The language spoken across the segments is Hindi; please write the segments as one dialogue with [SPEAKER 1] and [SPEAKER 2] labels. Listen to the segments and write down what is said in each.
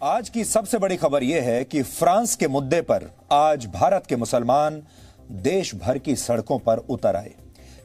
[SPEAKER 1] आज की सबसे बड़ी खबर यह है कि फ्रांस के मुद्दे पर आज भारत के मुसलमान देश भर की सड़कों पर उतर आए।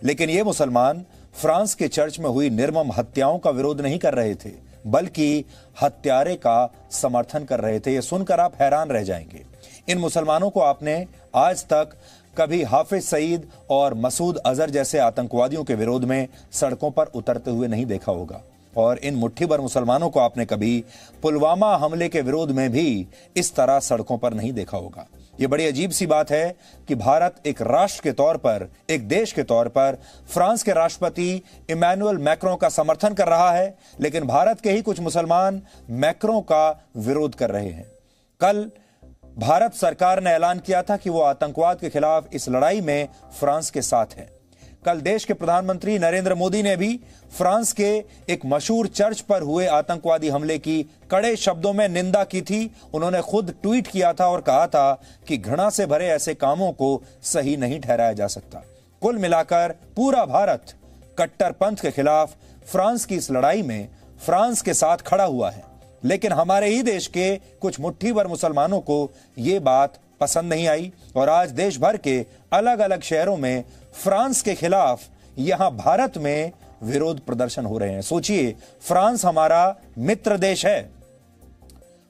[SPEAKER 1] लेकिन ये मुसलमान फ्रांस के चर्च में हुई निर्मम हत्याओं का विरोध नहीं कर रहे थे, बल्कि हत्यारे का समर्थन कर रहे थे। ये सुनकर आप हैरान रह जाएंगे। इन मुसलमानों को आपने आज तक कभी हाफिज सईद और मसूद अजहर जैसे आतंकवादियों के विरोध में सड़कों पर उतरते हुए नहीं देखा होगा, और इन मुट्ठी भर मुसलमानों को आपने कभी पुलवामा हमले के विरोध में भी इस तरह सड़कों पर नहीं देखा होगा। यह बड़ी अजीब सी बात है कि भारत एक राष्ट्र के तौर पर, एक देश के तौर पर फ्रांस के राष्ट्रपति इमैनुअल मैक्रों का समर्थन कर रहा है, लेकिन भारत के ही कुछ मुसलमान मैक्रों का विरोध कर रहे हैं। कल भारत सरकार ने ऐलान किया था कि वो आतंकवाद के खिलाफ इस लड़ाई में फ्रांस के साथ है। कल देश के प्रधानमंत्री नरेंद्र मोदी ने भी फ्रांस के एक मशहूर चर्च पर हुए आतंकवादी हमले की कड़े शब्दों में निंदा की थी। उन्होंने खुद ट्वीट किया था और कहा था कि घृणा से भरे ऐसे कामों को सही नहीं ठहराया जा सकता। कुल मिलाकर पूरा भारत कट्टरपंथ के खिलाफ फ्रांस की इस लड़ाई में फ्रांस के साथ खड़ा हुआ है। लेकिन हमारे ही देश के कुछ मुट्ठी भर मुसलमानों को यह बात पसंद नहीं आई और आज देश भर के अलग अलग शहरों में फ्रांस के खिलाफ यहां भारत में विरोध प्रदर्शन हो रहे हैं। सोचिए, फ्रांस हमारा मित्र देश है।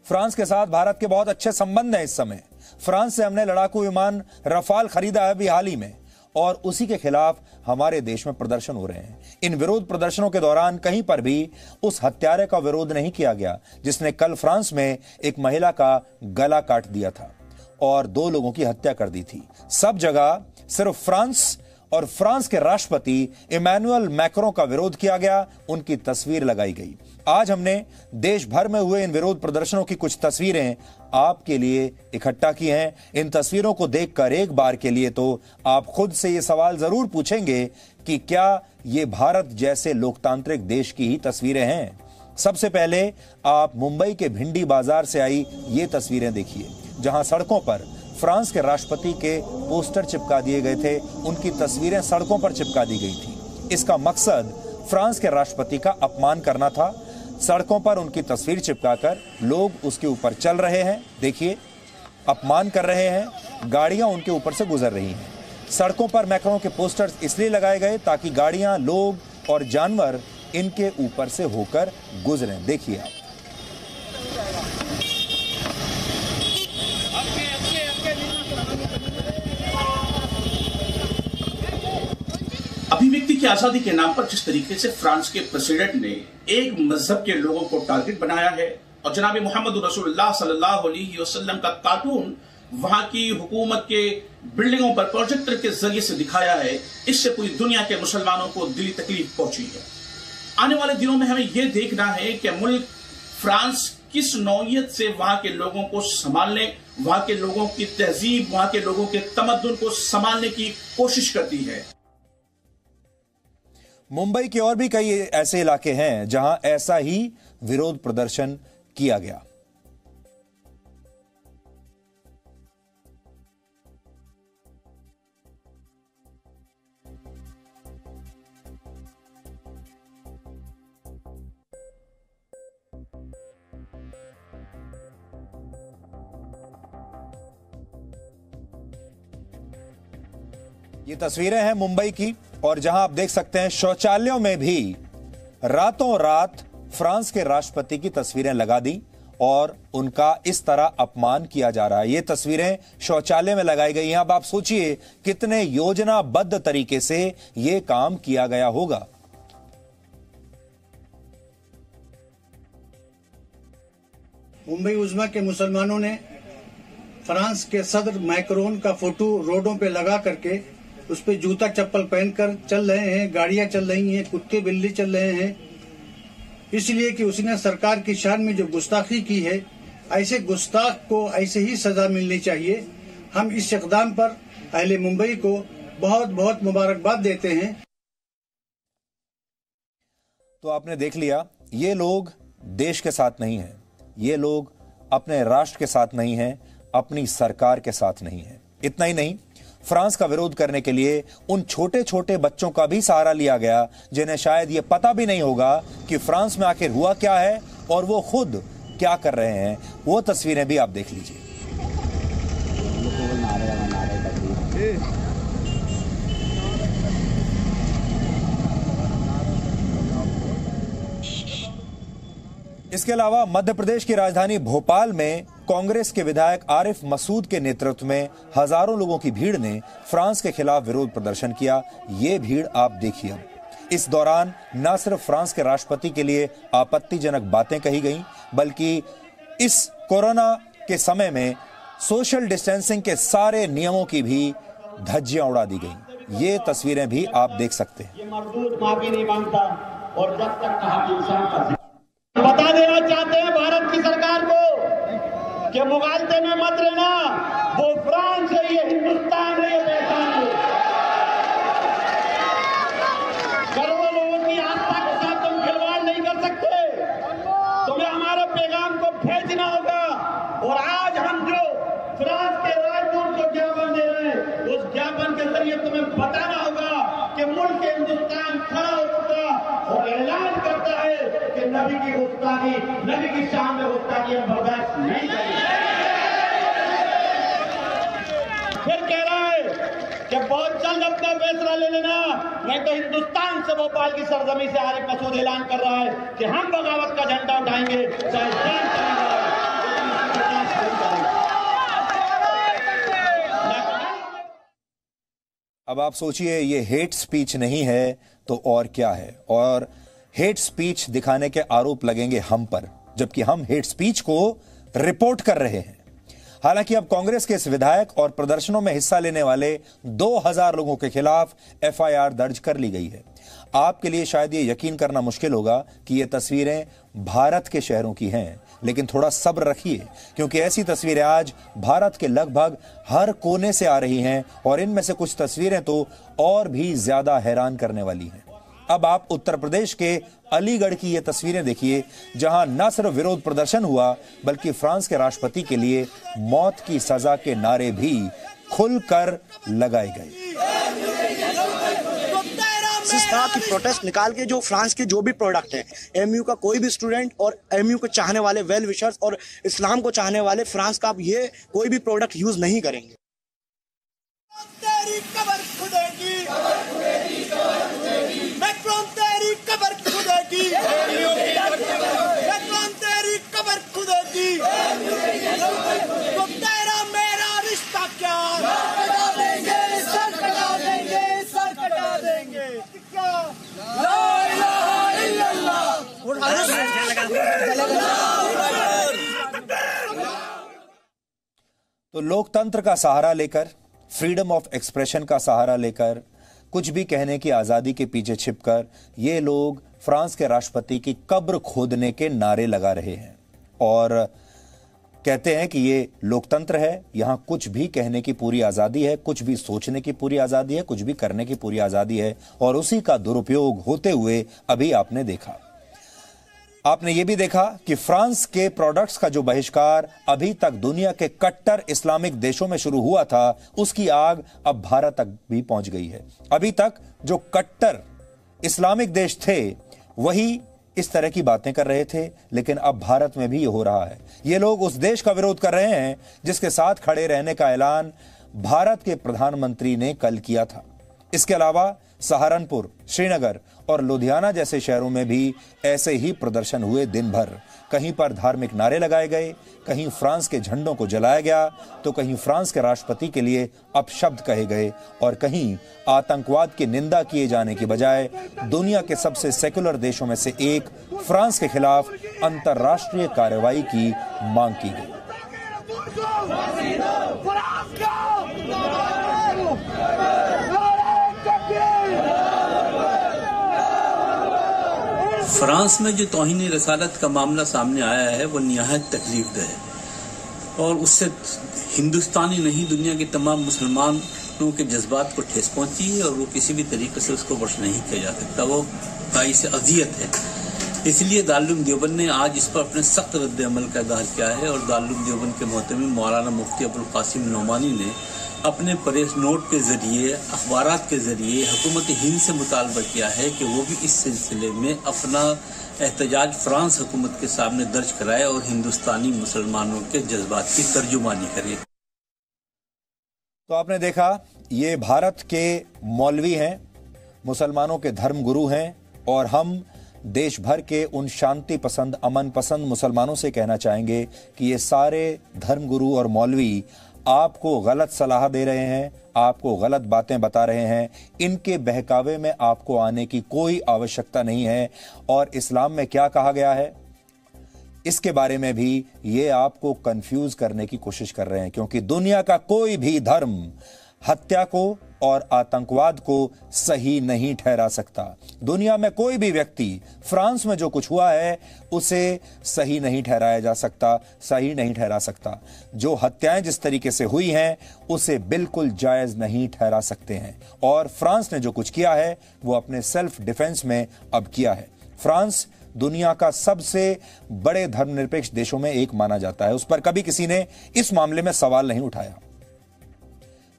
[SPEAKER 1] फ्रांस के साथ भारत के बहुत अच्छे संबंध हैं। इस समय फ्रांस से हमने लड़ाकू विमान रफाल खरीदा है अभी हाल ही में, और उसी के खिलाफ हमारे देश में प्रदर्शन हो रहे हैं। इन विरोध प्रदर्शनों के दौरान कहीं पर भी उस हत्यारे का विरोध नहीं किया गया जिसने कल फ्रांस में एक महिला का गला काट दिया था और 2 लोगों की हत्या कर दी थी। सब जगह सिर्फ फ्रांस और फ्रांस के राष्ट्रपति इमैनुअल मैक्रों का विरोध किया गया, उनकी तस्वीर लगाई गई। आज हमने देश भर में हुए इन विरोध प्रदर्शनों की कुछ तस्वीरें आपके लिए इकट्ठा की हैं। इन तस्वीरों को देखकर एक बार के लिए तो आप खुद से ये सवाल जरूर पूछेंगे कि क्या ये भारत जैसे लोकतांत्रिक देश की ही तस्वीरें हैं। सबसे पहले आप मुंबई के भिंडी बाजार से आई ये तस्वीरें देखिए, जहां सड़कों पर फ्रांस के राष्ट्रपति के पोस्टर चिपका दिए गए थे। उनकी तस्वीरें सड़कों पर चिपका दी गई थी। इसका मकसद फ्रांस के राष्ट्रपति का अपमान करना था। सड़कों पर उनकी तस्वीर चिपकाकर लोग उसके ऊपर चल रहे हैं। देखिए, अपमान कर रहे हैं। गाड़ियां उनके ऊपर से गुजर रही हैं। सड़कों पर मैक्रों के पोस्टर्स इसलिए लगाए गए ताकि गाड़ियां, लोग और जानवर इनके ऊपर से होकर गुजरें। देखिए आप।
[SPEAKER 2] अभिव्यक्ति की आजादी के नाम पर जिस तरीके से फ्रांस के प्रेसिडेंट ने एक मजहब के लोगों को टारगेट बनाया है और जनाब मोहम्मद रसूलुल्लाह सल्लल्लाहु अलैहि वसल्लम का कार्टून वहां की हुकूमत के बिल्डिंगों पर प्रोजेक्टर के जरिए से दिखाया है, इससे पूरी दुनिया के मुसलमानों को दिली तकलीफ पहुंची है। आने वाले दिनों में हमें यह देखना है कि मुल्क फ्रांस किस नौयत से वहां के लोगों को संभालने, वहां के लोगों की तहजीब, वहां के लोगों के तमद्दुन को संभालने की कोशिश करती है।
[SPEAKER 1] मुंबई के और भी कई ऐसे इलाके हैं जहां ऐसा ही विरोध प्रदर्शन किया गया। ये तस्वीरें हैं मुंबई की, और जहां आप देख सकते हैं शौचालयों में भी रातों रात फ्रांस के राष्ट्रपति की तस्वीरें लगा दी और उनका इस तरह अपमान किया जा रहा है। ये तस्वीरें शौचालय में लगाई गई हैं। अब आप सोचिए कितने योजनाबद्ध तरीके से ये काम किया गया होगा।
[SPEAKER 3] मुंबई उज़्मा के मुसलमानों ने फ्रांस के सदर मैक्रोन का फोटो रोडों पे लगा करके उस पे जूता चप्पल पहनकर चल रहे हैं, गाड़ियां चल रही हैं, कुत्ते बिल्ली चल रहे हैं, इसलिए कि उसने सरकार की शान में जो गुस्ताखी की है, ऐसे गुस्ताख को ऐसे ही सजा मिलनी चाहिए। हम इस इक़दाम पर अहले मुंबई को बहुत बहुत मुबारकबाद देते हैं।
[SPEAKER 1] तो आपने देख लिया, ये लोग देश के साथ नहीं हैं, ये लोग अपने राष्ट्र के साथ नहीं हैं, अपनी सरकार के साथ नहीं हैं। इतना ही नहीं, फ्रांस का विरोध करने के लिए उन छोटे छोटे बच्चों का भी सहारा लिया गया जिन्हें शायद ये पता भी नहीं होगा कि फ्रांस में आखिर हुआ क्या है और वो खुद क्या कर रहे हैं। वो तस्वीरें भी आप देख लीजिए। इसके अलावा मध्य प्रदेश की राजधानी भोपाल में कांग्रेस के विधायक आरिफ मसूद के नेतृत्व में हजारों लोगों की भीड़ ने फ्रांस के खिलाफ विरोध प्रदर्शन किया। ये भीड़ आप देखिए। इस दौरान न सिर्फ फ्रांस के राष्ट्रपति के लिए आपत्तिजनक बातें कही गईं, बल्कि इस कोरोना के समय में सोशल डिस्टेंसिंग के सारे नियमों की भी धज्जियां उड़ा दी गईं। ये तस्वीरें भी आप देख सकते हैं।
[SPEAKER 4] माफी नहीं मांगता और जब तक कहा बता देना चाहते हैं भारत की सरकार को कि मुगालते में मत रहना। वो फ्रांस है, ये हिंदुस्तान है, ये पहचान लो। करोड़ों लोगों की आस्था के साथ तुम खिलवाड़ नहीं कर सकते। तुम्हें हमारे पैगाम को भेजना होगा। और आज हम जो फ्रांस के राजदूत को ज्ञापन दे रहे हैं, उस ज्ञापन के जरिए तुम्हें बताना होगा कि मुल्क हिंदुस्तान खड़ा हो चुका और ऐलान करता है कि नबी की गुस्ताखी, नबी की शान में गुस्ताखी हम बर्दाश्त नहीं करेंगे। फिर कह रहा है कि बहुत जल्द अपना फैसला ले लेना, नहीं तो हिंदुस्तान से भोपाल की सरजमी से आरिफ मसूद ऐलान कर रहा है कि हम बगावत का झंडा उठाएंगे, चाहे जान चलेगा।
[SPEAKER 1] अब आप सोचिए, ये हेट स्पीच नहीं है तो और क्या है? और हेट स्पीच दिखाने के आरोप लगेंगे हम पर, जबकि हम हेट स्पीच को रिपोर्ट कर रहे हैं। हालांकि अब कांग्रेस के इस विधायक और प्रदर्शनों में हिस्सा लेने वाले 2000 लोगों के खिलाफ एफआईआर दर्ज कर ली गई है। आपके लिए शायद ये यकीन करना मुश्किल होगा कि ये तस्वीरें भारत के शहरों की हैं, लेकिन थोड़ा सब्र रखिए, क्योंकि ऐसी तस्वीरें आज भारत के लगभग हर कोने से आ रही हैं और इनमें से कुछ तस्वीरें तो और भी ज्यादा हैरान करने वाली हैं। अब आप उत्तर प्रदेश के अलीगढ़ की ये तस्वीरें देखिए, जहां न सिर्फ विरोध प्रदर्शन हुआ, बल्कि फ्रांस के राष्ट्रपति के लिए मौत की सजा के नारे भी खुलकर लगाए गए।
[SPEAKER 5] इस तरह की प्रोटेस्ट निकाल के जो फ्रांस के जो भी प्रोडक्ट हैं, एमयू का कोई भी स्टूडेंट और एमयू को चाहने वाले वेल विशर्स और इस्लाम को चाहने वाले फ्रांस का अब ये कोई भी प्रोडक्ट यूज नहीं करेंगे। तेरी कबर खुदेगी, मैक्रोन तेरी कबर खुदेगी, मैक्रोन तेरी कबर खुदेगी, तो तेरा मेरा रिश्ता क्या? कटा देंगे, सर कटा देंगे, सर कटा देंगे। ला इलाहा इल्लल्लाह।
[SPEAKER 1] तो लोकतंत्र का सहारा लेकर, फ्रीडम ऑफ एक्सप्रेशन का सहारा लेकर, कुछ भी कहने की आजादी के पीछे छिपकर ये लोग फ्रांस के राष्ट्रपति की कब्र खोदने के नारे लगा रहे हैं और कहते हैं कि ये लोकतंत्र है, यहां कुछ भी कहने की पूरी आजादी है, कुछ भी सोचने की पूरी आजादी है, कुछ भी करने की पूरी आजादी है। और उसी का दुरुपयोग होते हुए अभी आपने देखा। आपने ये भी देखा कि फ्रांस के प्रोडक्ट्स का जो बहिष्कार अभी तक दुनिया के कट्टर इस्लामिक देशों में शुरू हुआ था, उसकी आग अब भारत तक भी पहुंच गई है। अभी तक जो कट्टर इस्लामिक देश थे वही इस तरह की बातें कर रहे थे, लेकिन अब भारत में भी ये हो रहा है। ये लोग उस देश का विरोध कर रहे हैं जिसके साथ खड़े रहने का ऐलान भारत के प्रधानमंत्री ने कल किया था। इसके अलावा सहारनपुर, श्रीनगर और लुधियाना जैसे शहरों में भी ऐसे ही प्रदर्शन हुए दिन भर। कहीं पर धार्मिक नारे लगाए गए, कहीं फ्रांस के झंडों को जलाया गया, तो कहीं फ्रांस के राष्ट्रपति के लिए अपशब्द कहे गए और कहीं आतंकवाद की निंदा किए जाने की बजाय दुनिया के सबसे सेकुलर देशों में से एक फ्रांस के खिलाफ अंतर्राष्ट्रीय कार्रवाई की मांग की गई।
[SPEAKER 6] फ्रांस में जो तौहीन रसालत का मामला सामने आया है वो निहायत तकलीफदेह है और उससे हिंदुस्तानी नहीं दुनिया के तमाम मुसलमानों के जज्बात को ठेस पहुंची है और वो किसी भी तरीके से उसको बर्दाश्त नहीं किया जा सकता। वो बाइस अज़ियत है इसलिए दारुल देवबंद ने आज इस पर अपने सख्त रद्द अमल का इज़हार किया है और दारुल देवबंद के मोहतमिम मौलाना मुफ्ती अबुल कासिम नोमानी ने अपने प्रेस नोट के जरिए अखबारात के जरिए हुकूमत हिंद से मुतालबा किया है कि वो भी इस सिलसिले में अपना एहतजाज फ्रांस हुकूमत के सामने दर्ज कराए और हिंदुस्तानी मुसलमानों के जज्बात की तर्जुमानी करे।
[SPEAKER 1] तो आपने देखा, ये भारत के मौलवी हैं, मुसलमानों के धर्म गुरु हैं और हम देश भर के उन शांति पसंद, अमन पसंद मुसलमानों से कहना चाहेंगे कि ये सारे धर्म गुरु और मौलवी आपको गलत सलाह दे रहे हैं, आपको गलत बातें बता रहे हैं। इनके बहकावे में आपको आने की कोई आवश्यकता नहीं है। और इस्लाम में क्या कहा गया है इसके बारे में भी ये आपको कंफ्यूज करने की कोशिश कर रहे हैं, क्योंकि दुनिया का कोई भी धर्म हत्या को और आतंकवाद को सही नहीं ठहरा सकता। दुनिया में कोई भी व्यक्ति, फ्रांस में जो कुछ हुआ है उसे सही नहीं ठहराया जा सकता, सही नहीं ठहरा सकता। जो हत्याएं जिस तरीके से हुई हैं उसे बिल्कुल जायज नहीं ठहरा सकते हैं। और फ्रांस ने जो कुछ किया है वो अपने सेल्फ डिफेंस में अब किया है। फ्रांस दुनिया का सबसे बड़े धर्मनिरपेक्ष देशों में एक माना जाता है, उस पर कभी किसी ने इस मामले में सवाल नहीं उठाया।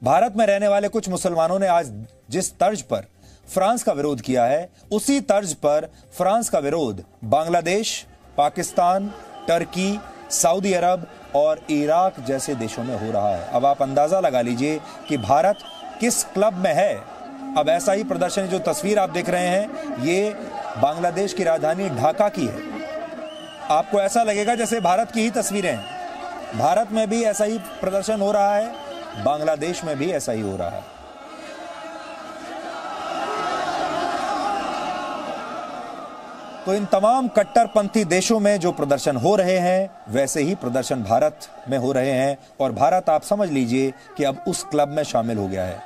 [SPEAKER 1] भारत में रहने वाले कुछ मुसलमानों ने आज जिस तर्ज पर फ्रांस का विरोध किया है, उसी तर्ज पर फ्रांस का विरोध बांग्लादेश, पाकिस्तान, टर्की, सऊदी अरब और इराक जैसे देशों में हो रहा है। अब आप अंदाजा लगा लीजिए कि भारत किस क्लब में है। अब ऐसा ही प्रदर्शन, जो तस्वीर आप देख रहे हैं, ये बांग्लादेश की राजधानी ढाका की है। आपको ऐसा लगेगा जैसे भारत की ही तस्वीरें हैं। भारत में भी ऐसा ही प्रदर्शन हो रहा है, बांग्लादेश में भी ऐसा ही हो रहा है। तो इन तमाम कट्टरपंथी देशों में जो प्रदर्शन हो रहे हैं, वैसे ही प्रदर्शन भारत में हो रहे हैं और भारत, आप समझ लीजिए कि अब उस क्लब में शामिल हो गया है।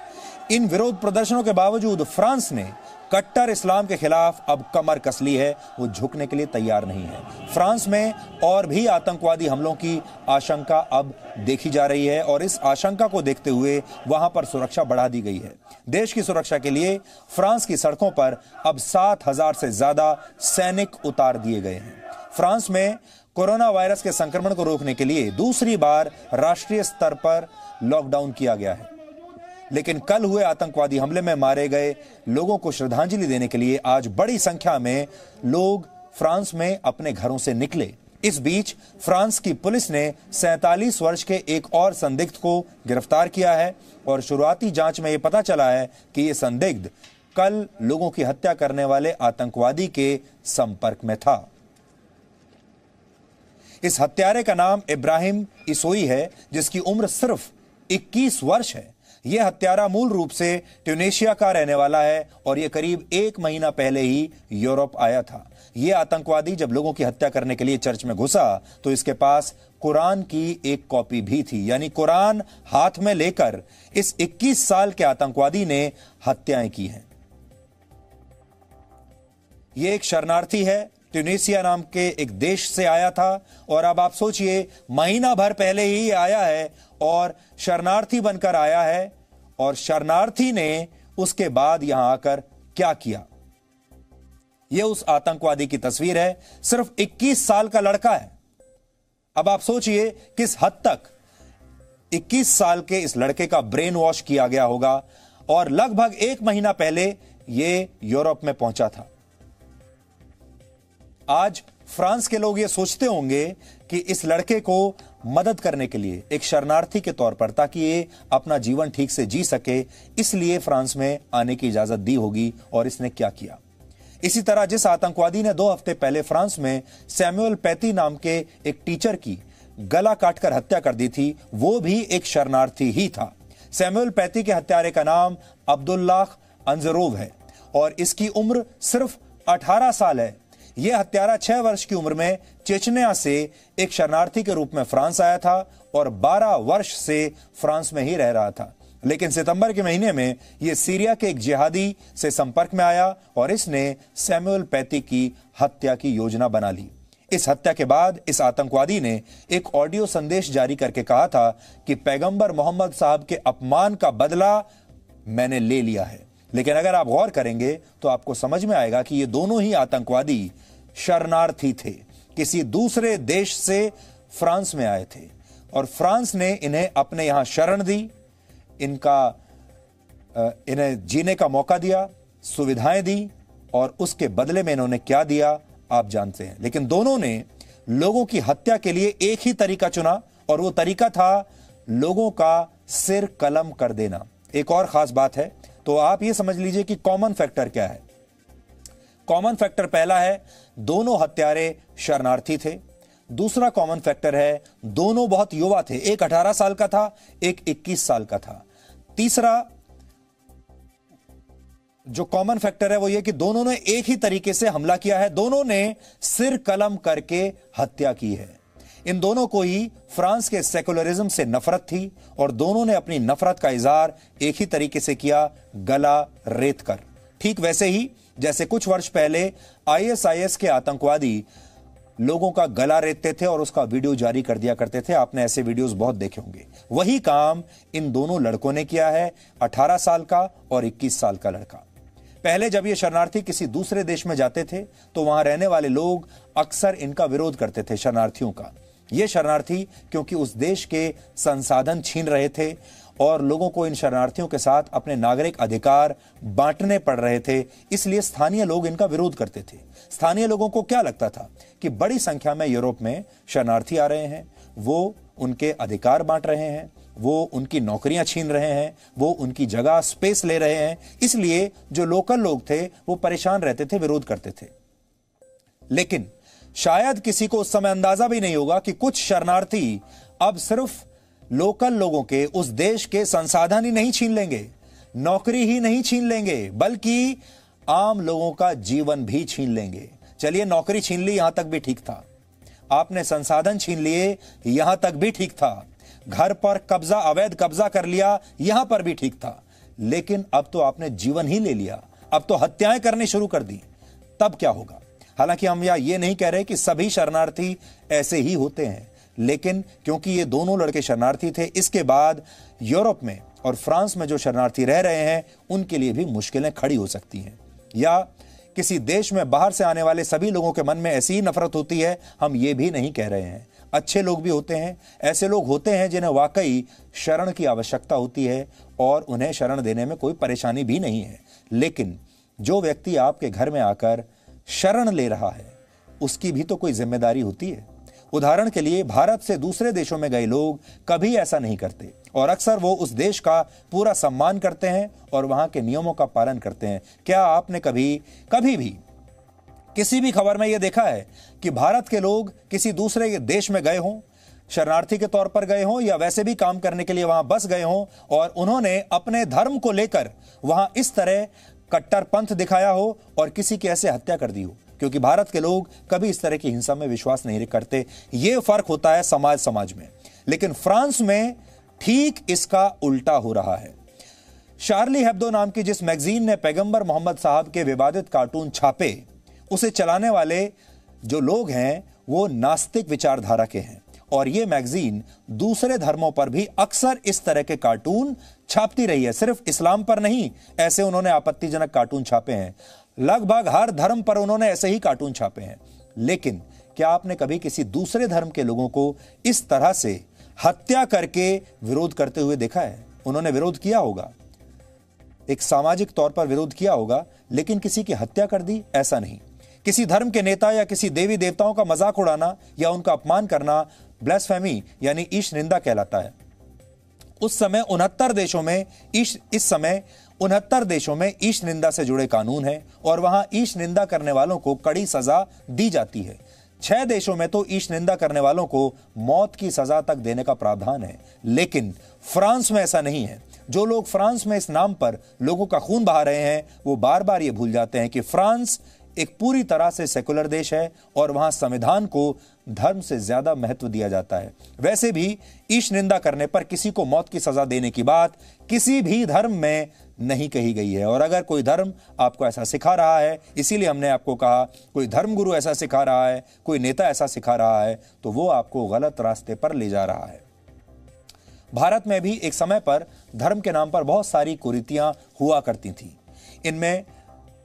[SPEAKER 1] इन विरोध प्रदर्शनों के बावजूद फ्रांस ने कट्टर इस्लाम के खिलाफ अब कमर कस ली है, वो झुकने के लिए तैयार नहीं है। फ्रांस में और भी आतंकवादी हमलों की आशंका अब देखी जा रही है और इस आशंका को देखते हुए वहां पर सुरक्षा बढ़ा दी गई है। देश की सुरक्षा के लिए फ्रांस की सड़कों पर अब 7,000 से ज्यादा सैनिक उतार दिए गए हैं। फ्रांस में कोरोना वायरस के संक्रमण को रोकने के लिए दूसरी बार राष्ट्रीय स्तर पर लॉकडाउन किया गया है। लेकिन कल हुए आतंकवादी हमले में मारे गए लोगों को श्रद्धांजलि देने के लिए आज बड़ी संख्या में लोग फ्रांस में अपने घरों से निकले। इस बीच फ्रांस की पुलिस ने 47 वर्ष के एक और संदिग्ध को गिरफ्तार किया है और शुरुआती जांच में यह पता चला है कि यह संदिग्ध कल लोगों की हत्या करने वाले आतंकवादी के संपर्क में था। इस हत्यारे का नाम इब्राहिम इसोई है, जिसकी उम्र सिर्फ 21 वर्ष है। यह हत्यारा मूल रूप से ट्यूनीशिया का रहने वाला है और यह करीब 1 महीना पहले ही यूरोप आया था। यह आतंकवादी जब लोगों की हत्या करने के लिए चर्च में घुसा तो इसके पास कुरान की एक कॉपी भी थी, यानी कुरान हाथ में लेकर इस 21 साल के आतंकवादी ने हत्याएं की हैं। यह एक शरणार्थी है, ट्यूनीशिया नाम के एक देश से आया था और अब आप सोचिए, महीना भर पहले ही आया है और शरणार्थी बनकर आया है और शरणार्थी ने उसके बाद यहां आकर क्या किया। यह उस आतंकवादी की तस्वीर है, सिर्फ 21 साल का लड़का है। अब आप सोचिए किस हद तक 21 साल के इस लड़के का ब्रेन वॉश किया गया होगा और लगभग 1 महीना पहले यह यूरोप में पहुंचा था। आज फ्रांस के लोग ये सोचते होंगे कि इस लड़के को मदद करने के लिए एक शरणार्थी के तौर पर, ताकि ये अपना जीवन ठीक से जी सके, इसलिए फ्रांस में आने की इजाजत दी होगी और इसने क्या किया। इसी तरह जिस आतंकवादी ने 2 हफ्ते पहले फ्रांस में सैमुअल पैती नाम के एक टीचर की गला काटकर हत्या कर दी थी, वो भी एक शरणार्थी ही था। सैमुअल पैती के हत्यारे का नाम अब्दुल्लाह अंजरोव है और इसकी उम्र सिर्फ 18 साल है। यह हत्यारा 6 वर्ष की उम्र में चेचनिया से एक शरणार्थी के रूप में फ्रांस आया था और 12 वर्ष से फ्रांस में ही रह रहा था। लेकिन सितंबर के महीने में यह सीरिया के एक जिहादी से संपर्क में आया और इसने सैमुअल पैती की हत्या की योजना बना ली। इस हत्या के बाद इस आतंकवादी ने एक ऑडियो संदेश जारी करके कहा था कि पैगंबर मोहम्मद साहब के अपमान का बदला मैंने ले लिया है। लेकिन अगर आप गौर करेंगे तो आपको समझ में आएगा कि ये दोनों ही आतंकवादी शरणार्थी थे, किसी दूसरे देश से फ्रांस में आए थे और फ्रांस ने इन्हें अपने यहां शरण दी, इन्हें जीने का मौका दिया, सुविधाएं दी और उसके बदले में इन्होंने क्या दिया आप जानते हैं। लेकिन दोनों ने लोगों की हत्या के लिए एक ही तरीका चुना और वो तरीका था लोगों का सिर कलम कर देना। एक और खास बात है, तो आप ये समझ लीजिए कि कॉमन फैक्टर क्या है। कॉमन फैक्टर पहला है, दोनों हत्यारे शरणार्थी थे। दूसरा कॉमन फैक्टर है, दोनों बहुत युवा थे, एक 18 साल का था, एक 21 साल का था। तीसरा जो कॉमन फैक्टर है वो ये कि दोनों ने एक ही तरीके से हमला किया है, दोनों ने सिर कलम करके हत्या की है। इन दोनों को ही फ्रांस के सेकुलरिज्म से नफरत थी और दोनों ने अपनी नफरत का इजहार एक ही तरीके से किया, गला रेत कर। ठीक वैसे ही जैसे कुछ वर्ष पहले आईएसआईएस के आतंकवादी लोगों का गला रेतते थे और उसका वीडियो जारी कर दिया करते थे। आपने ऐसे वीडियोस बहुत देखे होंगे। वही काम इन दोनों लड़कों ने किया है, 18 साल का और 21 साल का लड़का। पहले जब ये शरणार्थी किसी दूसरे देश में जाते थे तो वहां रहने वाले लोग अक्सर इनका विरोध करते थे, शरणार्थियों का। ये शरणार्थी क्योंकि उस देश के संसाधन छीन रहे थे और लोगों को इन शरणार्थियों के साथ अपने नागरिक अधिकार बांटने पड़ रहे थे, इसलिए स्थानीय लोग इनका विरोध करते थे। स्थानीय लोगों को क्या लगता था कि बड़ी संख्या में यूरोप में शरणार्थी आ रहे हैं, वो उनके अधिकार बांट रहे हैं, वो उनकी नौकरियां छीन रहे हैं, वो उनकी जगह स्पेस ले रहे हैं, इसलिए जो लोकल लोग थे वो परेशान रहते थे, विरोध करते थे। लेकिन शायद किसी को उस समय अंदाजा भी नहीं होगा कि कुछ शरणार्थी अब सिर्फ लोकल लोगों के, उस देश के संसाधन ही नहीं छीन लेंगे, नौकरी ही नहीं छीन लेंगे, बल्कि आम लोगों का जीवन भी छीन लेंगे। चलिए, नौकरी छीन ली, यहां तक भी ठीक था। आपने संसाधन छीन लिए, यहां तक भी ठीक था। घर पर कब्जा, अवैध कब्जा कर लिया, यहां पर भी ठीक था। लेकिन अब तो आपने जीवन ही ले लिया, अब तो हत्याएं करनी शुरू कर दी, तब क्या होगा? हालांकि हम ये नहीं कह रहे कि सभी शरणार्थी ऐसे ही होते हैं, लेकिन क्योंकि ये दोनों लड़के शरणार्थी थे, इसके बाद यूरोप में और फ्रांस में जो शरणार्थी रह रहे हैं उनके लिए भी मुश्किलें खड़ी हो सकती हैं। या किसी देश में बाहर से आने वाले सभी लोगों के मन में ऐसी ही नफरत होती है, हम ये भी नहीं कह रहे हैं। अच्छे लोग भी होते हैं, ऐसे लोग होते हैं जिन्हें वाकई शरण की आवश्यकता होती है और उन्हें शरण देने में कोई परेशानी भी नहीं है। लेकिन जो व्यक्ति आपके घर में आकर शरण ले रहा है, उसकी भी तो कोई जिम्मेदारी होती है। उदाहरण के लिए, भारत से दूसरे देशों में गए लोग कभी ऐसा नहीं करते और अक्सर वो उस देश का पूरा सम्मान करते हैं और वहां के नियमों का पालन करते हैं। क्या आपने कभी भी किसी भी खबर में यह देखा है कि भारत के लोग किसी दूसरे देश में गए हों, शरणार्थी के तौर पर गए हों या वैसे भी काम करने के लिए वहां बस गए हों और उन्होंने अपने धर्म को लेकर वहां इस तरह कट्टरपंथ दिखाया हो और किसी की ऐसे हत्या कर दी हो? क्योंकि भारत के लोग कभी इस तरह की हिंसा में विश्वास नहीं करते। यह फर्क होता है समाज में। लेकिन फ्रांस में ठीक इसका उल्टा हो रहा है। शार्ली हेब्दो नाम की जिस मैगजीन ने पैगंबर मोहम्मद साहब के विवादित कार्टून छापे, उसे चलाने वाले जो लोग हैं वो नास्तिक विचारधारा के हैं और यह मैगजीन दूसरे धर्मों पर भी अक्सर इस तरह के कार्टून छापती रही है। सिर्फ इस्लाम पर नहीं, ऐसे उन्होंने आपत्तिजनक कार्टून छापे हैं। लगभग हर धर्म पर उन्होंने ऐसे ही कार्टून छापे हैं। लेकिन क्या आपने कभी किसी दूसरे धर्म के लोगों को इस तरह से हत्या करके विरोध करते हुए देखा है? उन्होंने विरोध किया होगा, एक सामाजिक तौर पर विरोध किया होगा, लेकिन किसी की हत्या कर दी, ऐसा नहीं। किसी धर्म के नेता या किसी देवी देवताओं का मजाक उड़ाना या उनका अपमान करना ब्लास्फेमी यानी ईश निंदा कहलाता है। उस समय 69 देशों में इस समय 69 देशों में ईश निंदा से जुड़े कानून हैं और वहां ईश निंदा करने वालों को कड़ी सजा दी जाती है। 6 देशों में तो ईश निंदा करने वालों को मौत की सजा तक देने का प्रावधान है। लेकिन फ्रांस में ऐसा नहीं है। जो लोग फ्रांस में इस नाम पर लोगों का खून बहा रहे हैं वो बार बार ये भूल जाते हैं कि फ्रांस एक पूरी तरह से सेकुलर देश है और वहां संविधान को धर्म से ज्यादा महत्व दिया जाता है। वैसे भी ईश निंदा करने पर किसी को मौत की सजा देने की बात किसी भी धर्म में नहीं कही गई है। और अगर कोई धर्म आपको ऐसा सिखा रहा है, इसीलिए हमने आपको कहा, कोई धर्मगुरु ऐसा सिखा रहा है, कोई नेता ऐसा सिखा रहा है, तो वो आपको गलत रास्ते पर ले जा रहा है। भारत में भी एक समय पर धर्म के नाम पर बहुत सारी कुरीतियां हुआ करती थी। इनमें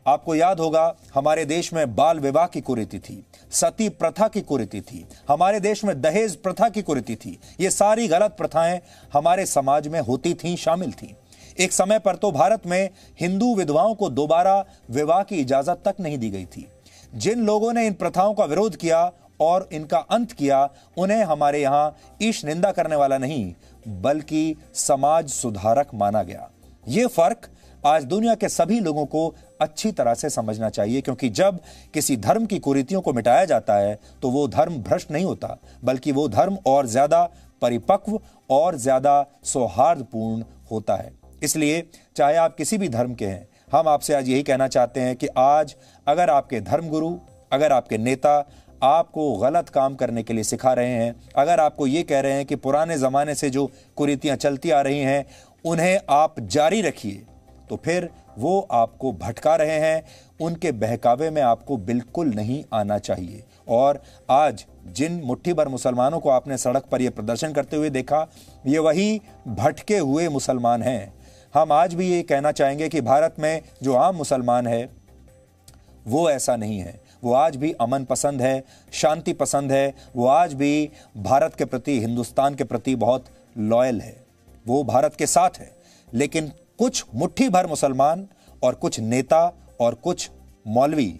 [SPEAKER 1] आपको याद होगा हमारे देश में बाल विवाह की कुरीति थी, सती प्रथा की कुरीति थी, हमारे देश में दहेज प्रथा की कुरीति थी। ये सारी गलत प्रथाएं हमारे समाज में होती थीं, शामिल थीं। एक समय पर तो भारत में हिंदू विधवाओं को दोबारा विवाह की इजाजत तक नहीं दी गई थी। जिन लोगों ने इन प्रथाओं का विरोध किया और इनका अंत किया, उन्हें हमारे यहां ईश निंदा करने वाला नहीं बल्कि समाज सुधारक माना गया। यह फर्क आज दुनिया के सभी लोगों को अच्छी तरह से समझना चाहिए, क्योंकि जब किसी धर्म की कुरीतियों को मिटाया जाता है तो वो धर्म भ्रष्ट नहीं होता, बल्कि वो धर्म और ज्यादा परिपक्व और ज्यादा सौहार्दपूर्ण होता है। इसलिए चाहे आप किसी भी धर्म के हैं, हम आपसे आज यही कहना चाहते हैं कि आज अगर आपके धर्मगुरु, अगर आपके नेता आपको गलत काम करने के लिए सिखा रहे हैं, अगर आपको ये कह रहे हैं कि पुराने जमाने से जो कुरीतियां चलती आ रही हैं उन्हें आप जारी रखिए, तो फिर वो आपको भटका रहे हैं। उनके बहकावे में आपको बिल्कुल नहीं आना चाहिए। और आज जिन मुट्ठी भर मुसलमानों को आपने सड़क पर यह प्रदर्शन करते हुए देखा, ये वही भटके हुए मुसलमान हैं। हम आज भी ये कहना चाहेंगे कि भारत में जो आम मुसलमान है वो ऐसा नहीं है। वो आज भी अमन पसंद है, शांति पसंद है। वो आज भी भारत के प्रति, हिंदुस्तान के प्रति बहुत लॉयल है। वो भारत के साथ है। लेकिन कुछ मुट्ठी भर मुसलमान और कुछ नेता और कुछ मौलवी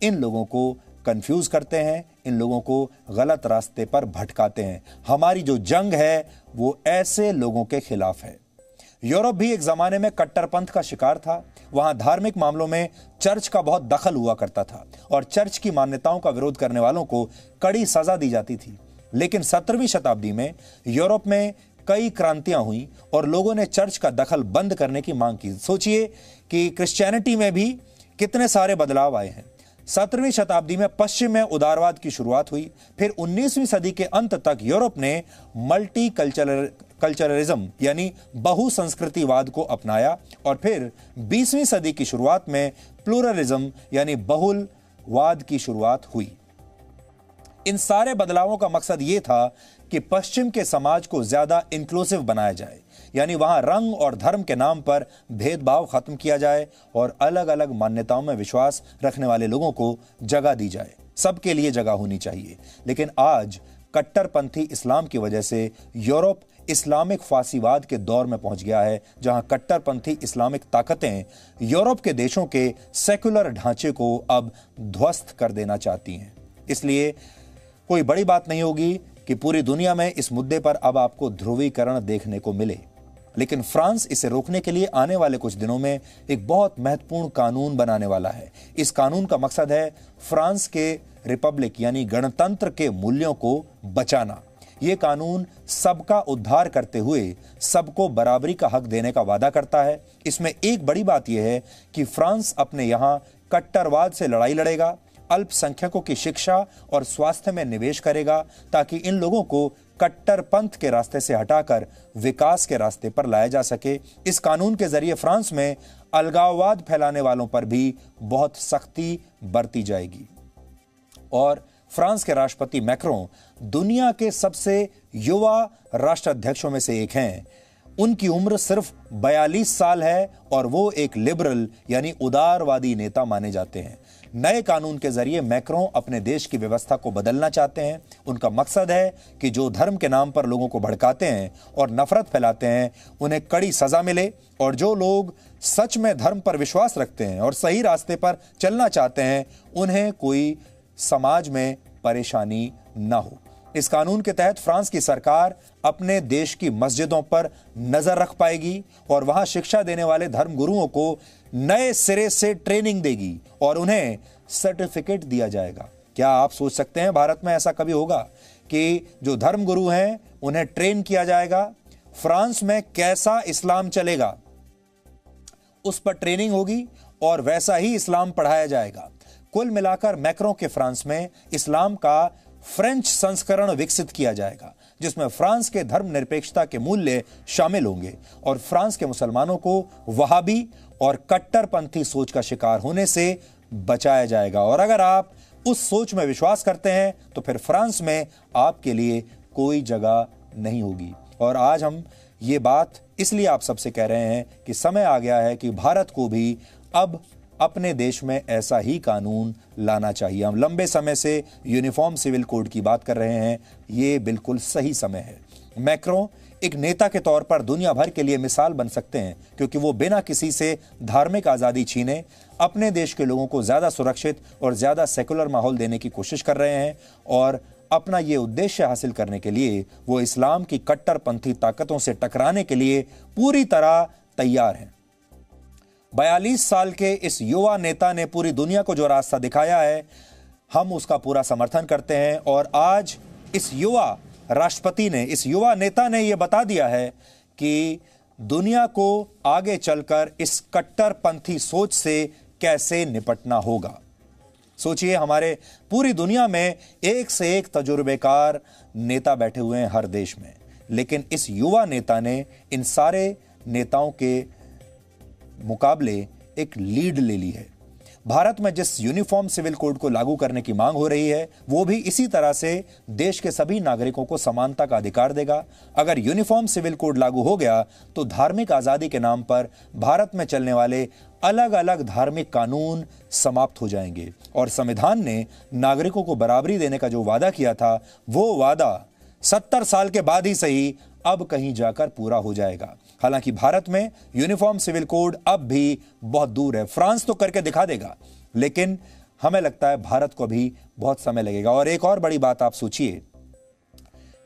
[SPEAKER 1] इन लोगों को कंफ्यूज करते हैं, इन लोगों को गलत रास्ते पर भटकाते हैं। हमारी जो जंग है वो ऐसे लोगों के खिलाफ है। यूरोप भी एक जमाने में कट्टरपंथ का शिकार था। वहां धार्मिक मामलों में चर्च का बहुत दखल हुआ करता था और चर्च की मान्यताओं का विरोध करने वालों को कड़ी सजा दी जाती थी। लेकिन 17वीं शताब्दी में यूरोप में कई क्रांतियां हुई और लोगों ने चर्च का दखल बंद करने की मांग की। सोचिए कि क्रिश्चियनिटी में भी कितने सारे बदलाव आए हैं। 17वीं शताब्दी में पश्चिम में उदारवाद की शुरुआत हुई। फिर 19वीं सदी के अंत तक यूरोप ने मल्टी कल्चरलिज्म यानी बहुसंस्कृतिवाद को अपनाया और फिर 20वीं सदी की शुरुआत में प्लूरलिज्म यानी बहुलवाद की शुरुआत हुई। इन सारे बदलावों का मकसद यह था कि पश्चिम के समाज को ज्यादा इंक्लूसिव बनाया जाए, यानी वहां रंग और धर्म के नाम पर भेदभाव खत्म किया जाए और अलग अलग मान्यताओं में विश्वास रखने वाले लोगों को जगह दी जाए। सबके लिए जगह होनी चाहिए। लेकिन आज कट्टरपंथी इस्लाम की वजह से यूरोप इस्लामिक फासीवाद के दौर में पहुंच गया है, जहां कट्टरपंथी इस्लामिक ताकतें यूरोप के देशों के सेक्युलर ढांचे को अब ध्वस्त कर देना चाहती हैं। इसलिए कोई बड़ी बात नहीं होगी कि पूरी दुनिया में इस मुद्दे पर अब आपको ध्रुवीकरण देखने को मिले। लेकिन फ्रांस इसे रोकने के लिए आने वाले कुछ दिनों में एक बहुत महत्वपूर्ण कानून बनाने वाला है। इस कानून का मकसद है फ्रांस के रिपब्लिक यानी गणतंत्र के मूल्यों को बचाना। यह कानून सबका उद्धार करते हुए सबको बराबरी का हक देने का वादा करता है। इसमें एक बड़ी बात यह है कि फ्रांस अपने यहां कट्टरवाद से लड़ाई लड़ेगा, अल्पसंख्यकों की शिक्षा और स्वास्थ्य में निवेश करेगा ताकि इन लोगों को कट्टरपंथ के रास्ते से हटाकर विकास के रास्ते पर लाया जा सके। इस कानून के जरिए फ्रांस में अलगाववाद फैलाने वालों पर भी बहुत सख्ती बरती जाएगी। और फ्रांस के राष्ट्रपति मैक्रों दुनिया के सबसे युवा राष्ट्राध्यक्षों में से एक हैं। उनकी उम्र सिर्फ 42 साल है और वो एक लिबरल यानी उदारवादी नेता माने जाते हैं। नए कानून के जरिए मैक्रों अपने देश की व्यवस्था को बदलना चाहते हैं। उनका मकसद है कि जो धर्म के नाम पर लोगों को भड़काते हैं और नफरत फैलाते हैं उन्हें कड़ी सजा मिले, और जो लोग सच में धर्म पर विश्वास रखते हैं और सही रास्ते पर चलना चाहते हैं उन्हें कोई समाज में परेशानी ना हो। इस कानून के तहत फ्रांस की सरकार अपने देश की मस्जिदों पर नजर रख पाएगी और वहां शिक्षा देने वाले धर्म गुरुओं को नए सिरे से ट्रेनिंग देगी और उन्हें सर्टिफिकेट दिया जाएगा। क्या आप सोच सकते हैं भारत में ऐसा कभी होगा कि जो धर्म गुरु हैं उन्हें ट्रेन किया जाएगा? फ्रांस में कैसा इस्लाम चलेगा उस पर ट्रेनिंग होगी और वैसा ही इस्लाम पढ़ाया जाएगा। कुल मिलाकर मैक्रों के फ्रांस में इस्लाम का फ्रेंच संस्करण विकसित किया जाएगा जिसमें फ्रांस के धर्मनिरपेक्षता के मूल्य शामिल होंगे और फ्रांस के मुसलमानों को वहाबी और कट्टरपंथी सोच का शिकार होने से बचाया जाएगा। और अगर आप उस सोच में विश्वास करते हैं तो फिर फ्रांस में आपके लिए कोई जगह नहीं होगी। और आज हम ये बात इसलिए आप सबसे कह रहे हैं कि समय आ गया है कि भारत को भी अब अपने देश में ऐसा ही कानून लाना चाहिए। हम लंबे समय से यूनिफॉर्म सिविल कोड की बात कर रहे हैं, ये बिल्कुल सही समय है। मैक्रों एक नेता के तौर पर दुनिया भर के लिए मिसाल बन सकते हैं, क्योंकि वो बिना किसी से धार्मिक आज़ादी छीने अपने देश के लोगों को ज़्यादा सुरक्षित और ज़्यादा सेकुलर माहौल देने की कोशिश कर रहे हैं, और अपना ये उद्देश्य हासिल करने के लिए वो इस्लाम की कट्टरपंथी ताकतों से टकराने के लिए पूरी तरह तैयार हैं। 42 साल के इस युवा नेता ने पूरी दुनिया को जो रास्ता दिखाया है, हम उसका पूरा समर्थन करते हैं। और आज इस युवा राष्ट्रपति ने, इस युवा नेता ने यह बता दिया है कि दुनिया को आगे चलकर इस कट्टरपंथी सोच से कैसे निपटना होगा। सोचिए, हमारे पूरी दुनिया में एक से एक तजुर्बेकार नेता बैठे हुए हैं हर देश में, लेकिन इस युवा नेता ने इन सारे नेताओं के मुकाबले एक लीड ले ली है। भारत में जिस यूनिफॉर्म सिविल कोड को लागू करने की मांग हो रही है, वो भी इसी तरह से देश के सभी नागरिकों को समानता का अधिकार देगा। अगर यूनिफॉर्म सिविल कोड लागू हो गया तो धार्मिक आजादी के नाम पर भारत में चलने वाले अलग अलग धार्मिक कानून समाप्त हो जाएंगे, और संविधान ने नागरिकों को बराबरी देने का जो वादा किया था, वो वादा 70 साल के बाद ही सही अब कहीं जाकर पूरा हो जाएगा। हालांकि भारत में यूनिफॉर्म सिविल कोड अब भी बहुत दूर है। फ्रांस तो करके दिखा देगा, लेकिन हमें लगता है भारत को भी बहुत समय लगेगा। और एक और बड़ी बात आप सोचिए,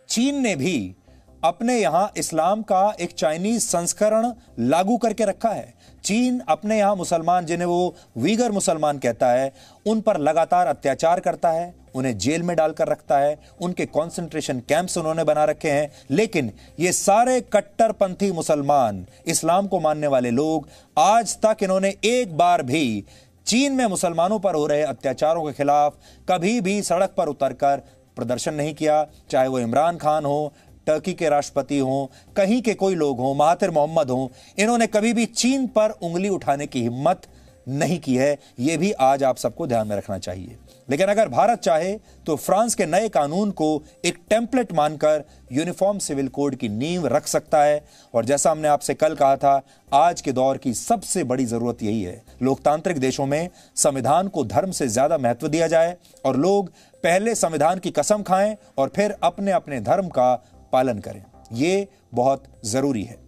[SPEAKER 1] चीन ने भी अपने यहां इस्लाम का एक चाइनीज संस्करण लागू करके रखा है। चीन अपने यहां मुसलमान, जिन्हें वो वीगर मुसलमान कहता है, उन पर लगातार अत्याचार करता है, उन्हें जेल में डालकर रखता है, उनके कंसंट्रेशन कैंप्स उन्होंने बना रखे हैं। लेकिन ये सारे कट्टरपंथी मुसलमान, इस्लाम को मानने वाले लोग, आज तक इन्होंने एक बार भी चीन में मुसलमानों पर हो रहे अत्याचारों के खिलाफ कभी भी सड़क पर उतरकर प्रदर्शन नहीं किया। चाहे वो इमरान खान हो, टर्की के राष्ट्रपति हों, कहीं के कोई लोग हों, महातिर मोहम्मद हों, इन्होंने कभी भी चीन पर उंगली उठाने की हिम्मत नहीं की है। यह भी आज आप सबको ध्यान में रखना चाहिए। लेकिन अगर भारत चाहे तो फ्रांस के नए कानून को एक टेम्पलेट मानकर यूनिफॉर्म सिविल कोड की नींव रख सकता है। और जैसा हमने आपसे कल कहा था, आज के दौर की सबसे बड़ी जरूरत यही है, लोकतांत्रिक देशों में संविधान को धर्म से ज्यादा महत्व दिया जाए और लोग पहले संविधान की कसम खाएं और फिर अपने अपने धर्म का पालन करें। यह बहुत जरूरी है।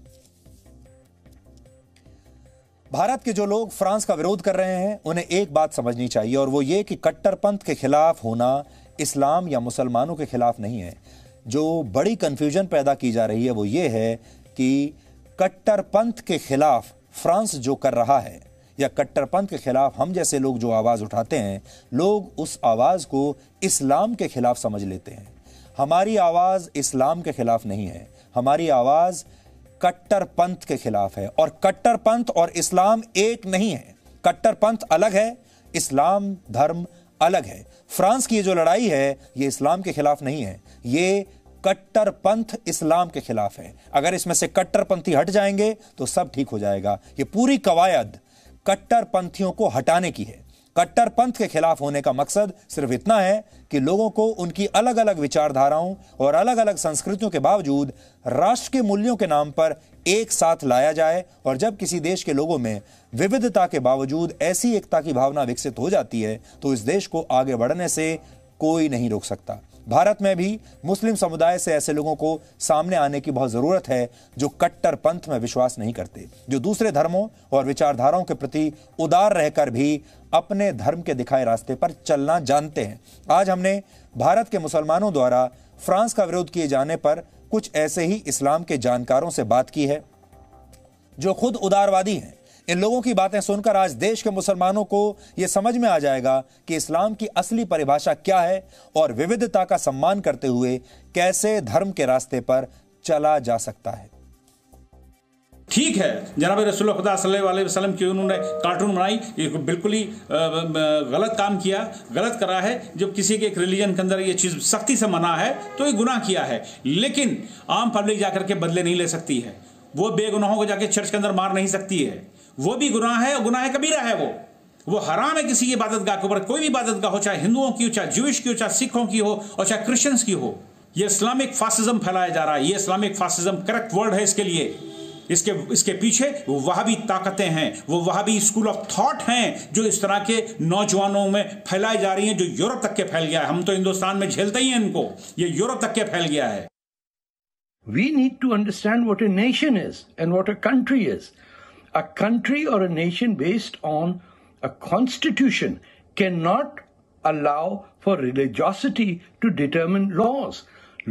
[SPEAKER 1] भारत के जो लोग फ्रांस का विरोध कर रहे हैं, उन्हें एक बात समझनी चाहिए, और वो ये कि कट्टरपंथ के खिलाफ होना इस्लाम या मुसलमानों के खिलाफ नहीं है। जो बड़ी कंफ्यूजन पैदा की जा रही है वो ये है कि कट्टरपंथ के खिलाफ फ्रांस जो कर रहा है, या कट्टरपंथ के खिलाफ हम जैसे लोग जो आवाज उठाते हैं, लोग उस आवाज को इस्लाम के खिलाफ समझ लेते हैं। हमारी आवाज इस्लाम के खिलाफ नहीं है, हमारी आवाज कट्टरपंथ के खिलाफ है। और कट्टरपंथ और इस्लाम एक नहीं है। कट्टरपंथ अलग है, इस्लाम धर्म अलग है। फ्रांस की जो लड़ाई है, ये इस्लाम के खिलाफ नहीं है, ये कट्टरपंथ इस्लाम के खिलाफ है। अगर इसमें से कट्टरपंथी हट जाएंगे तो सब ठीक हो जाएगा। ये पूरी कवायद कट्टरपंथियों को हटाने की है। कट्टरपंथ के खिलाफ होने का मकसद सिर्फ इतना है कि लोगों को उनकी अलग अलग विचारधाराओं और अलग अलग संस्कृतियों के बावजूद राष्ट्र के मूल्यों के नाम पर एक साथ लाया जाए। और जब किसी देश के लोगों में विविधता के बावजूद ऐसी एकता की भावना विकसित हो जाती है, तो इस देश को आगे बढ़ने से कोई नहीं रोक सकता। भारत में भी मुस्लिम समुदाय से ऐसे लोगों को सामने आने की बहुत जरूरत है जो कट्टरपंथ में विश्वास नहीं करते, जो दूसरे धर्मों और विचारधाराओं के प्रति उदार रहकर भी अपने धर्म के दिखाए रास्ते पर चलना जानते हैं। आज हमने भारत के मुसलमानों द्वारा फ्रांस का विरोध किए जाने पर कुछ ऐसे ही इस्लाम के जानकारों से बात की है जो खुद उदारवादी हैं। इन लोगों की बातें सुनकर आज देश के मुसलमानों को यह समझ में आ जाएगा कि इस्लाम की असली परिभाषा क्या है और विविधता का सम्मान करते हुए कैसे धर्म के रास्ते पर चला जा सकता है।
[SPEAKER 7] ठीक है, जनाब रसूल खुदा सल्लल्लाहु अलैहि वसल्लम की उन्होंने कार्टून बनाई, ये बिल्कुल ही गलत काम किया, गलत करा है। जब किसी के एक रिलीजन के अंदर ये चीज़ सख्ती से मना है तो ये गुनाह किया है, लेकिन आम पब्लिक जाकर के बदले नहीं ले सकती है। वो बेगुनाहों को जाके चर्च के अंदर मार नहीं सकती है। वो भी गुनाह है और गुनाह कबीरा है। वो हराम है किसी की इबादतगाह के ऊपर, कोई भी इबादतगाह हो, चाहे हिंदुओं की हो, चाहे ज्यूइश की हो, चाहे सिखों की हो और चाहे क्रिश्चियंस की हो। ये इस्लामिक फासिज्म फैलाया जा रहा है। ये इस्लामिक फासिज्म करेक्ट वर्ड है इसके लिए। इसके पीछे वो वहाबी ताकतें हैं, वो वहाबी स्कूल ऑफ थॉट हैं जो इस तरह के नौजवानों में फैलाई जा रही हैं, जो यूरोप तक के फैल गया है। हम तो हिंदुस्तान में झेलते ही हैं इनको, ये यूरोप तक के फैल गया है।
[SPEAKER 8] We need to understand what a nation is and what a country is. A country or a nation based on a constitution cannot allow for religiosity to determine laws.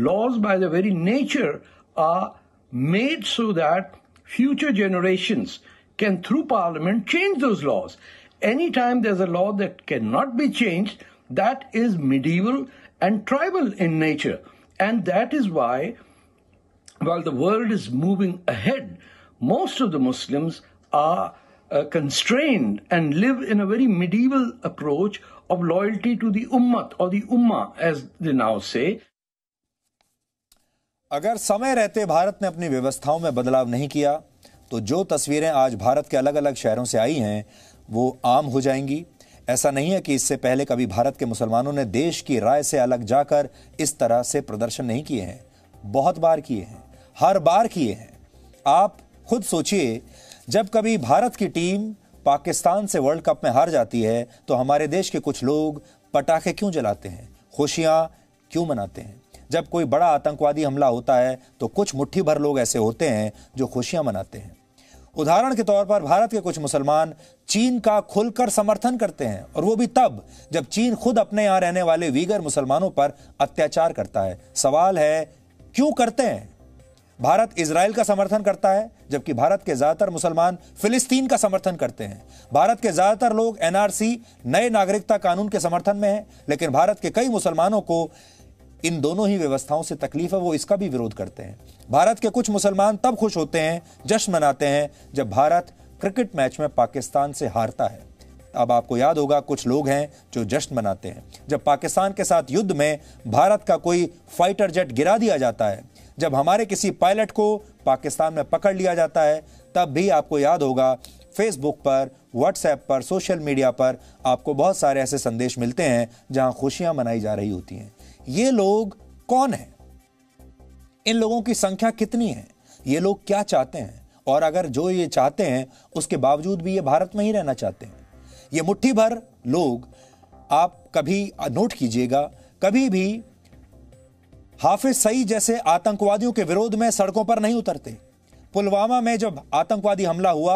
[SPEAKER 8] Laws by their very nature are made so that future generations can through parliament change those laws. Anytime there's a law that cannot be changed, that is medieval and tribal in nature. And that is why, while the world is moving ahead, most of the Muslims are constrained and live in a very medieval approach of loyalty to the Ummah or the Ummah, as they now say.
[SPEAKER 1] अगर समय रहते भारत ने अपनी व्यवस्थाओं में बदलाव नहीं किया तो जो तस्वीरें आज भारत के अलग अलग शहरों से आई हैं वो आम हो जाएंगी। ऐसा नहीं है कि इससे पहले कभी भारत के मुसलमानों ने देश की राय से अलग जाकर इस तरह से प्रदर्शन नहीं किए हैं। बहुत बार किए हैं, हर बार किए हैं। आप खुद सोचिए, जब कभी भारत की टीम पाकिस्तान से वर्ल्ड कप में हार जाती है तो हमारे देश के कुछ लोग पटाखे क्यों जलाते हैं, खुशियां क्यों मनाते हैं? जब कोई बड़ा आतंकवादी हमला होता है तो कुछ मुट्ठी भर लोग ऐसे होते हैं जो खुशियां मनाते हैं। उदाहरण के तौर पर भारत के कुछ मुसलमान चीन का खुलकर समर्थन करते हैं, और वो भी तब जब चीन खुद अपने यहां रहने वाले वीगर मुसलमानों पर अत्याचार करता है। सवाल है, क्यों करते हैं? भारत इजराइल का समर्थन करता है जबकि भारत के ज्यादातर मुसलमान फिलिस्तीन का समर्थन करते हैं। भारत के ज्यादातर लोग एनआरसी नए नागरिकता कानून के समर्थन में हैं, लेकिन भारत के कई मुसलमानों को इन दोनों ही व्यवस्थाओं से तकलीफ है, वो इसका भी विरोध करते हैं। भारत के कुछ मुसलमान तब खुश होते हैं, जश्न मनाते हैं जब भारत क्रिकेट मैच में पाकिस्तान से हारता है। अब आपको याद होगा, कुछ लोग हैं जो जश्न मनाते हैं जब पाकिस्तान के साथ युद्ध में भारत का कोई फाइटर जेट गिरा दिया जाता है, जब हमारे किसी पायलट को पाकिस्तान में पकड़ लिया जाता है। तब भी आपको याद होगा, फेसबुक पर, व्हाट्सएप पर, सोशल मीडिया पर आपको बहुत सारे ऐसे संदेश मिलते हैं जहां खुशियां मनाई जा रही होती हैं। ये लोग कौन हैं? इन लोगों की संख्या कितनी है? ये लोग क्या चाहते हैं? और अगर जो ये चाहते हैं उसके बावजूद भी ये भारत में ही रहना चाहते हैं। ये मुट्ठी भर लोग, आप कभी नोट कीजिएगा, कभी भी हाफिज सईद जैसे आतंकवादियों के विरोध में सड़कों पर नहीं उतरते। पुलवामा में जब आतंकवादी हमला हुआ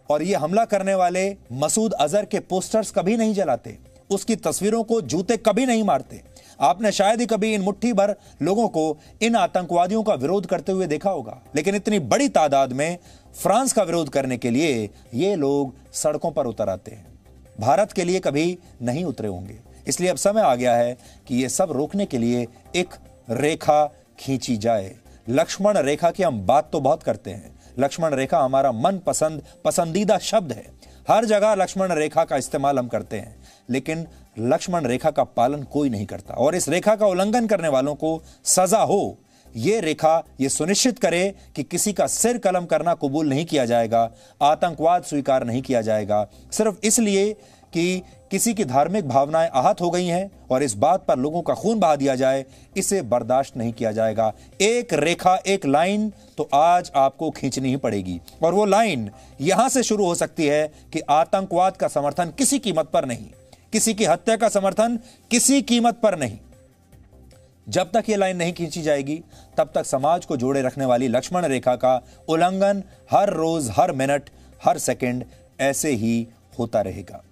[SPEAKER 1] और ये हमला करने वाले मसूद अजहर के पोस्टर्स कभी नहीं जलाते, उसकी तस्वीरों को जूते कभी नहीं मारते। आपने शायद ही कभी इन मुट्ठी भर लोगों को इन आतंकवादियों का विरोध करते हुए देखा होगा, लेकिन इतनी बड़ी तादाद में फ्रांस का विरोध करने के लिए ये लोग सड़कों पर उतर आते हैं। भारत के लिए कभी नहीं उतरे होंगे। इसलिए अब समय आ गया है कि ये सब रोकने के लिए एक रेखा खींची जाए। लक्ष्मण रेखा की हम बात तो बहुत करते हैं। लक्ष्मण रेखा हमारा पसंदीदा शब्द है। हर जगह लक्ष्मण रेखा का इस्तेमाल हम करते हैं, लेकिन लक्ष्मण रेखा का पालन कोई नहीं करता। और इस रेखा का उल्लंघन करने वालों को सजा हो, यह रेखा ये सुनिश्चित करे कि किसी का सिर कलम करना कबूल नहीं किया जाएगा, आतंकवाद स्वीकार नहीं किया जाएगा, सिर्फ इसलिए कि किसी की धार्मिक भावनाएं आहत हो गई हैं और इस बात पर लोगों का खून बहा दिया जाए, इसे बर्दाश्त नहीं किया जाएगा। एक रेखा, एक लाइन तो आज आपको खींचनी ही पड़ेगी, और वो लाइन यहां से शुरू हो सकती है कि आतंकवाद का समर्थन किसी कीमत पर नहीं, किसी की हत्या का समर्थन किसी कीमत पर नहीं। जब तक ये लाइन नहीं खींची जाएगी तब तक समाज को जोड़े रखने वाली लक्ष्मण रेखा का उल्लंघन हर रोज, हर मिनट, हर सेकंड ऐसे ही होता रहेगा।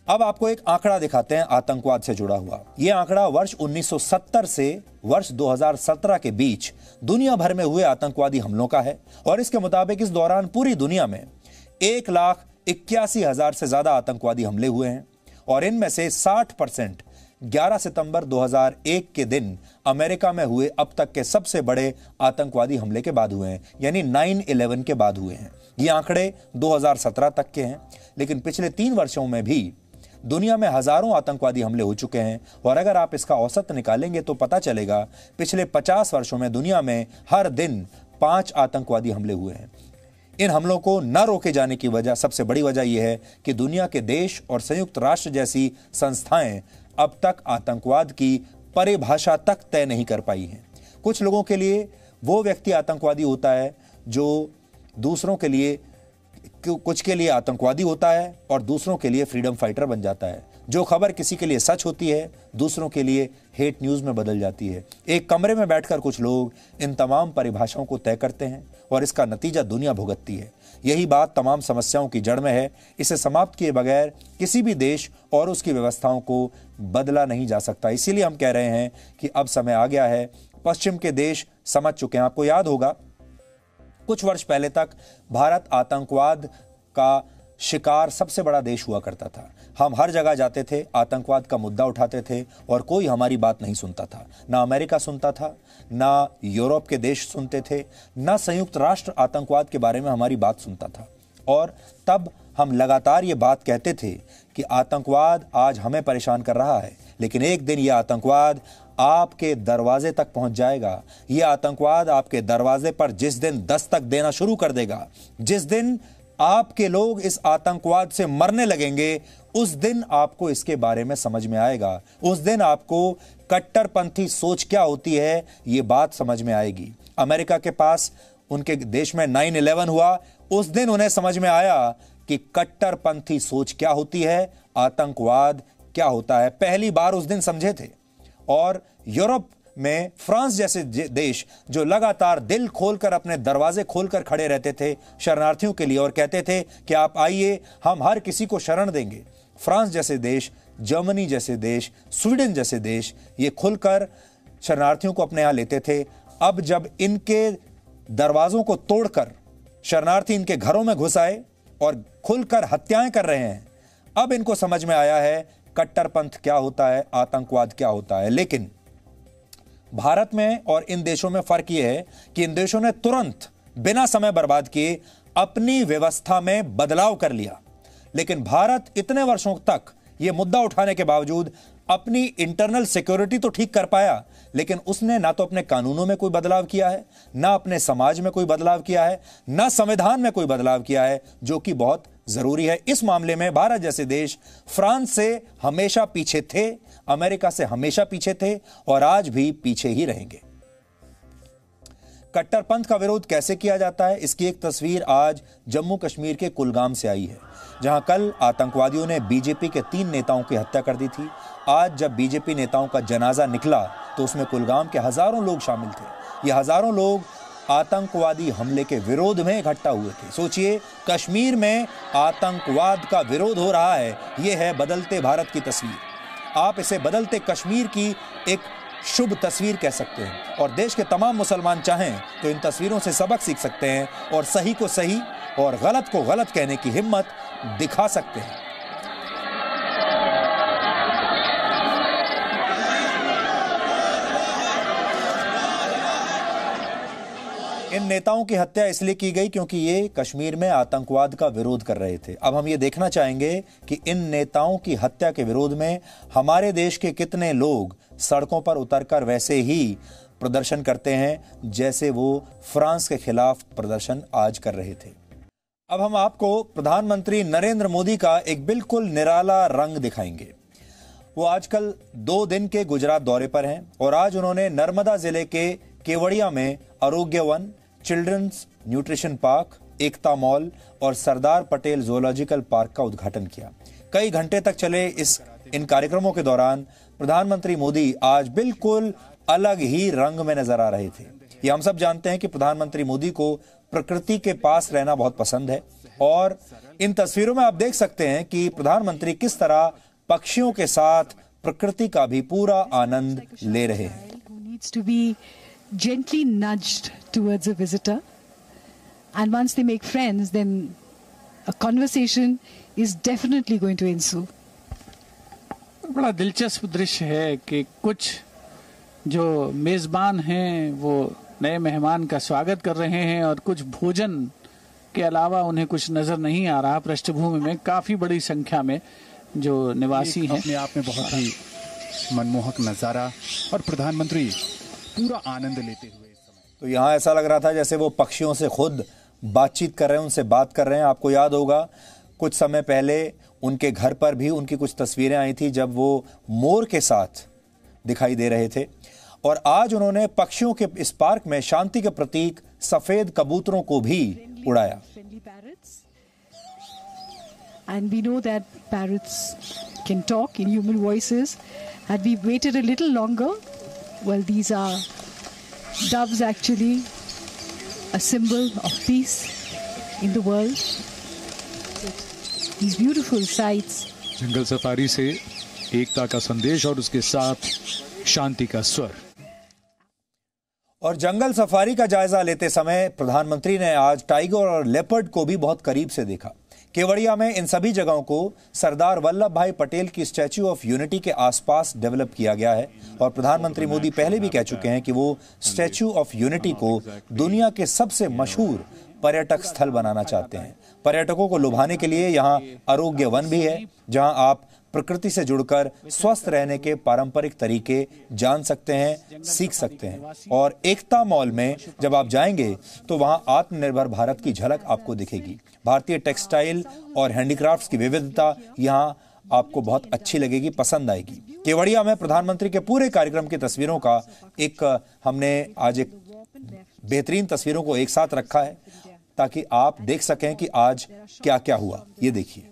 [SPEAKER 1] अब आपको एक आंकड़ा दिखाते हैं आतंकवाद से जुड़ा हुआ। यह आंकड़ा वर्ष 1970 से वर्ष 2017 के बीच दुनिया भर में हुए आतंकवादी हमलों का है, और इसके मुताबिक इस दौरान पूरी दुनिया में 1,81,000 से ज्यादा आतंकवादी हमले हुए हैं, और इनमें से 60% 11 सितंबर 2001 के दिन अमेरिका में हुए अब तक के सबसे बड़े आतंकवादी हमले के बाद हुए हैं, यानी 9/11 के बाद हुए हैं। ये आंकड़े 2017 तक के हैं, लेकिन पिछले 3 वर्षों में भी दुनिया में हजारों आतंकवादी हमले हो चुके हैं, और अगर आप इसका औसत निकालेंगे तो पता चलेगा पिछले 50 वर्षों में दुनिया में हर दिन 5 आतंकवादी हमले हुए हैं। इन हमलों को न रोके जाने की वजह, सबसे बड़ी वजह यह है कि दुनिया के देश और संयुक्त राष्ट्र जैसी संस्थाएं अब तक आतंकवाद की परिभाषा तक तय नहीं कर पाई हैं। कुछ लोगों के लिए वो व्यक्ति आतंकवादी होता है जो दूसरों के लिए, कुछ के लिए आतंकवादी होता है और दूसरों के लिए फ्रीडम फाइटर बन जाता है। जो खबर किसी के लिए सच होती है दूसरों के लिए हेट न्यूज़ में बदल जाती है। एक कमरे में बैठकर कुछ लोग इन तमाम परिभाषाओं को तय करते हैं और इसका नतीजा दुनिया भुगतती है। यही बात तमाम समस्याओं की जड़ में है। इसे समाप्त किए बगैर किसी भी देश और उसकी व्यवस्थाओं को बदला नहीं जा सकता। इसीलिए हम कह रहे हैं कि अब समय आ गया है। पश्चिम के देश समझ चुके हैं। आपको याद होगा कुछ वर्ष पहले तक भारत आतंकवाद का शिकार सबसे बड़ा देश हुआ करता था। हम हर जगह जाते थे, आतंकवाद का मुद्दा उठाते थे और कोई हमारी बात नहीं सुनता था। ना अमेरिका सुनता था, ना यूरोप के देश सुनते थे, ना संयुक्त राष्ट्र आतंकवाद के बारे में हमारी बात सुनता था। और तब हम लगातार ये बात कहते थे कि आतंकवाद आज हमें परेशान कर रहा है, लेकिन एक दिन ये आतंकवाद आपके दरवाजे तक पहुंच जाएगा। ये आतंकवाद आपके दरवाजे पर जिस दिन दस्तक देना शुरू कर देगा, जिस दिन आपके लोग इस आतंकवाद से मरने लगेंगे, उस दिन आपको इसके बारे में समझ में आएगा। उस दिन आपको कट्टरपंथी सोच क्या होती है ये बात समझ में आएगी। अमेरिका के पास उनके देश में 9/11 हुआ, उस दिन उन्हें समझ में आया कि कट्टरपंथी सोच क्या होती है, आतंकवाद क्या होता है। पहली बार उस दिन समझे थे। और यूरोप में फ्रांस जैसे देश जो लगातार दिल खोलकर अपने दरवाजे खोलकर खड़े रहते थे शरणार्थियों के लिए और कहते थे कि आप आइए, हम हर किसी को शरण देंगे। फ्रांस जैसे देश, जर्मनी जैसे देश, स्वीडन जैसे देश ये खुलकर शरणार्थियों को अपने यहां लेते थे। अब जब इनके दरवाजों को तोड़कर शरणार्थी इनके घरों में घुस आए और खुलकर हत्याएं कर रहे हैं, अब इनको समझ में आया है कट्टरपंथ क्या होता है, आतंकवाद क्या होता है। लेकिन भारत में और इन देशों में फर्क यह है कि इन देशों ने तुरंत बिना समय बर्बाद किए अपनी व्यवस्था में बदलाव कर लिया। लेकिन भारत इतने वर्षों तक यह मुद्दा उठाने के बावजूद अपनी इंटरनल सिक्योरिटी तो ठीक कर पाया, लेकिन उसने ना तो अपने कानूनों में कोई बदलाव किया है, ना अपने समाज में कोई बदलाव किया है, ना संविधान में कोई बदलाव किया है, जो कि बहुत जरूरी है। इस मामले में भारत जैसे देश फ्रांस से हमेशा पीछे थे, अमेरिका से हमेशा पीछे थे और आज भी पीछे ही रहेंगे। कट्टरपंथ का विरोध कैसे किया जाता है, इसकी एक तस्वीर आज जम्मू कश्मीर के कुलगाम से आई है, जहां कल आतंकवादियों ने बीजेपी के 3 नेताओं की हत्या कर दी थी। आज जब बीजेपी नेताओं का जनाजा निकला तो उसमें कुलगाम के हजारों लोग शामिल थे। ये हजारों लोग आतंकवादी हमले के विरोध में इकट्ठा हुए थे। सोचिए, कश्मीर में आतंकवाद का विरोध हो रहा है। यह है बदलते भारत की तस्वीर। आप इसे बदलते कश्मीर की एक शुभ तस्वीर कह सकते हैं। और देश के तमाम मुसलमान चाहें तो इन तस्वीरों से सबक सीख सकते हैं और सही को सही और गलत को गलत कहने की हिम्मत दिखा सकते हैं। इन नेताओं की हत्या इसलिए की गई क्योंकि ये कश्मीर में आतंकवाद का विरोध कर रहे थे। अब हम ये देखना चाहेंगे कि इन नेताओं की हत्या के विरोध में हमारे देश के कितने लोग सड़कों पर उतरकर वैसे ही प्रदर्शन करते हैं जैसे वो फ्रांस के खिलाफ प्रदर्शन आज कर रहे थे। अब हम आपको प्रधानमंत्री नरेंद्र मोदी का एक बिल्कुल निराला रंग दिखाएंगे। वो आजकल 2 दिन के गुजरात दौरे पर हैं और आज उन्होंने नर्मदा जिले के केवड़िया में आरोग्य वन, चिल्ड्रंस न्यूट्रिशन पार्क, एकता मॉल और सरदार पटेल ज़ूलॉजिकल पार्क का उद्घाटन किया। कई घंटे तक चले इन कार्यक्रमों के दौरान प्रधानमंत्री मोदी आज बिल्कुल अलग ही रंग में नजर आ रहे थे। ये हम सब जानते हैं कि प्रधानमंत्री मोदी को प्रकृति के पास रहना बहुत पसंद है और इन तस्वीरों में आप देख सकते हैं कि प्रधानमंत्री किस तरह पक्षियों के साथ प्रकृति का भी पूरा आनंद ले रहे हैं।
[SPEAKER 9] Gently nudged towards a visitor, and once they make friends, then a conversation is definitely going to ensue.
[SPEAKER 10] बड़ा दिलचस्प दृश्य है कि कुछ जो मेजबान हैं वो नए मेहमान का स्वागत कर रहे हैं और कुछ भोजन के अलावा उन्हें कुछ नजर नहीं आ रहा। पृष्ठभूमि में काफी बड़ी संख्या में जो निवासी हैं,
[SPEAKER 11] अपने आप में बहुत ही मनमोहक नजारा और प्रधानमंत्री पूरा आनंद लेते हुए।
[SPEAKER 1] तो यहाँ ऐसा लग रहा था जैसे वो पक्षियों से खुद बातचीत कर रहे हैं, उनसे बात कर रहे हैं। आपको याद होगा कुछ समय पहले उनके घर पर भी उनकी कुछ तस्वीरें आई थी जब वो मोर के साथ दिखाई दे रहे थे। और आज उन्होंने पक्षियों के इस पार्क में शांति के प्रतीक सफेद कबूतरों को भी उड़ाया।
[SPEAKER 9] And we know that parrots can talk in human voices. Had we waited a little longer, well, these are doves, actually a symbol of peace in the world. These beautiful sights.
[SPEAKER 11] Jungle safari से एकता का संदेश और उसके साथ शांति का स्वर।
[SPEAKER 1] और जंगल सफारी का जायजा लेते समय प्रधानमंत्री ने आज टाइगर और लेपर्ड को भी बहुत करीब से देखा। केवड़िया में इन सभी जगहों को सरदार वल्लभ भाई पटेल की स्टैच्यू ऑफ यूनिटी के आसपास डेवलप किया गया है और प्रधानमंत्री मोदी पहले भी कह चुके हैं कि वो स्टैच्यू ऑफ यूनिटी को दुनिया के सबसे मशहूर पर्यटक स्थल बनाना चाहते हैं। पर्यटकों को लुभाने के लिए यहाँ आरोग्य वन भी है, जहाँ आप प्रकृति से जुड़कर स्वस्थ रहने के पारंपरिक तरीके जान सकते हैं, सीख सकते हैं। और एकता मॉल में जब आप जाएंगे तो वहां आत्मनिर्भर भारत की झलक आपको दिखेगी। भारतीय टेक्सटाइल और हैंडीक्राफ्ट्स की विविधता यहां आपको बहुत अच्छी लगेगी, पसंद आएगी। केवड़िया में प्रधानमंत्री के पूरे कार्यक्रम की तस्वीरों का हमने आज एक बेहतरीन तस्वीरों को एक साथ रखा है ताकि आप देख सकें कि आज क्या क्या हुआ। ये देखिए।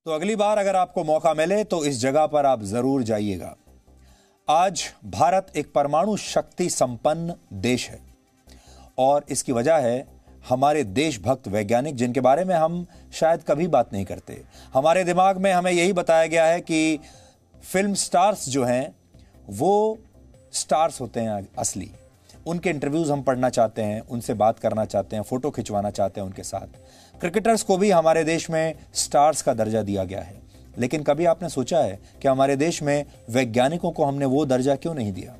[SPEAKER 1] तो अगली बार अगर आपको मौका मिले तो इस जगह पर आप जरूर जाइएगा। आज भारत एक परमाणु शक्ति संपन्न देश है और इसकी वजह है हमारे देशभक्त वैज्ञानिक, जिनके बारे में हम शायद कभी बात नहीं करते। हमारे दिमाग में हमें यही बताया गया है कि फिल्म स्टार्स जो हैं वो स्टार्स होते हैं असली। उनके इंटरव्यूज हम पढ़ना चाहते हैं, उनसे बात करना चाहते हैं, फोटो खिंचवाना चाहते हैं उनके साथ। क्रिकेटर्स को भी हमारे देश में स्टार्स का दर्जा दिया गया है, लेकिन कभी आपने सोचा है कि हमारे देश में वैज्ञानिकों को हमने वो दर्जा क्यों नहीं दिया?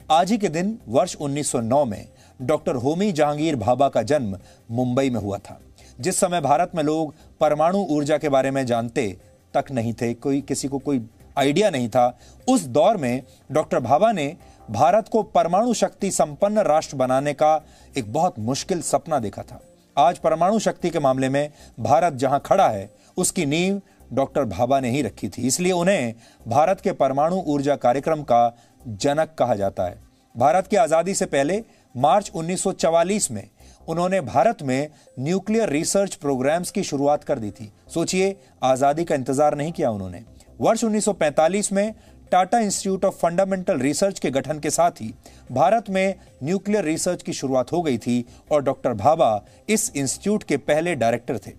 [SPEAKER 1] आज ही के दिन वर्ष 1909 में डॉक्टर होमी जहांगीर भाभा का जन्म मुंबई में हुआ था। जिस समय भारत में लोग परमाणु ऊर्जा के बारे में जानते तक नहीं थे, किसी को कोई आइडिया नहीं था, उस दौर में डॉक्टर भाभा ने भारत को परमाणु शक्ति संपन्न राष्ट्र बनाने का एक बहुत मुश्किल सपना देखा था। आज परमाणु शक्ति के मामले में भारत जहां खड़ा है उसकी नींव डॉक्टर भाभा ने ही रखी थी। इसलिए उन्हें भारत के परमाणु ऊर्जा कार्यक्रम का जनक कहा जाता है। भारत की आजादी से पहले मार्च 1944 में उन्होंने भारत में न्यूक्लियर रिसर्च प्रोग्राम्स की शुरुआत कर दी थी। सोचिए, आजादी का इंतजार नहीं किया उन्होंने। वर्ष 1945 में Tata institute of fundamental research के गठन के साथ ही भारत में न्यूक्लियर रिसर्च की शुरुआत हो गई थी और डॉक्टर भाभा इस इंस्टीट्यूट के पहले डायरेक्टर थे।